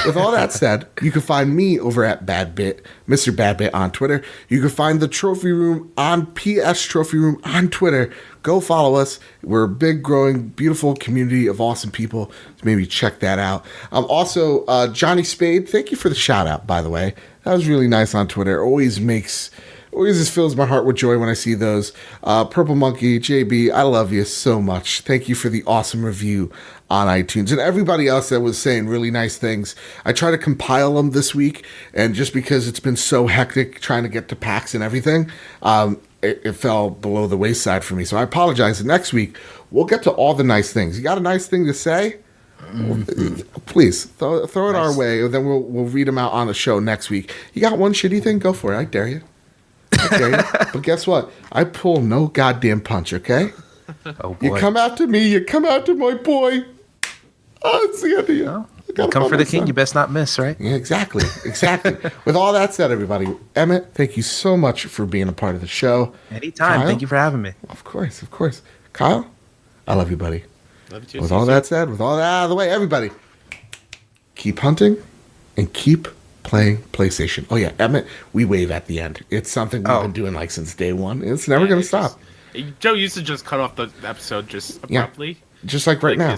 With all that said, you can find me over at Badbit, Mr. Badbit on Twitter. You can find the Trophy Room on PS Trophy Room on Twitter. Go follow us. We're a big, growing, beautiful community of awesome people. So maybe check that out. Also, Johnny Spade, thank you for the shout out, by the way. That was really nice on Twitter. Always just fills my heart with joy when I see those. Purple Monkey, JB, I love you so much. Thank you for the awesome review on iTunes. And everybody else that was saying really nice things. I try to compile them this week, and just because it's been so hectic trying to get to PAX and everything, it fell below the wayside for me. So I apologize. Next week, we'll get to all the nice things. You got a nice thing to say? Please throw it our way, and then we'll read them out on the show next week. You got one shitty thing? Go for it. I dare you. But guess what? I pull no goddamn punch, okay? Oh, boy. You come after me, you come after my boy. Oh, it's the end of you. Oh, come for the king, you best not miss, right? Yeah, exactly. With all that said, everybody, Emmett, thank you so much for being a part of the show. Anytime. Kyle? Thank you for having me. Of course. Kyle, I love you, buddy. Love you too. With all that said, with all that out of the way, everybody, keep hunting and keep playing PlayStation. Oh yeah, Emmett, we wave at the end. It's something we've been doing like since day one. It's never going to stop. Joe used to just cut off the episode just abruptly. Just like right now.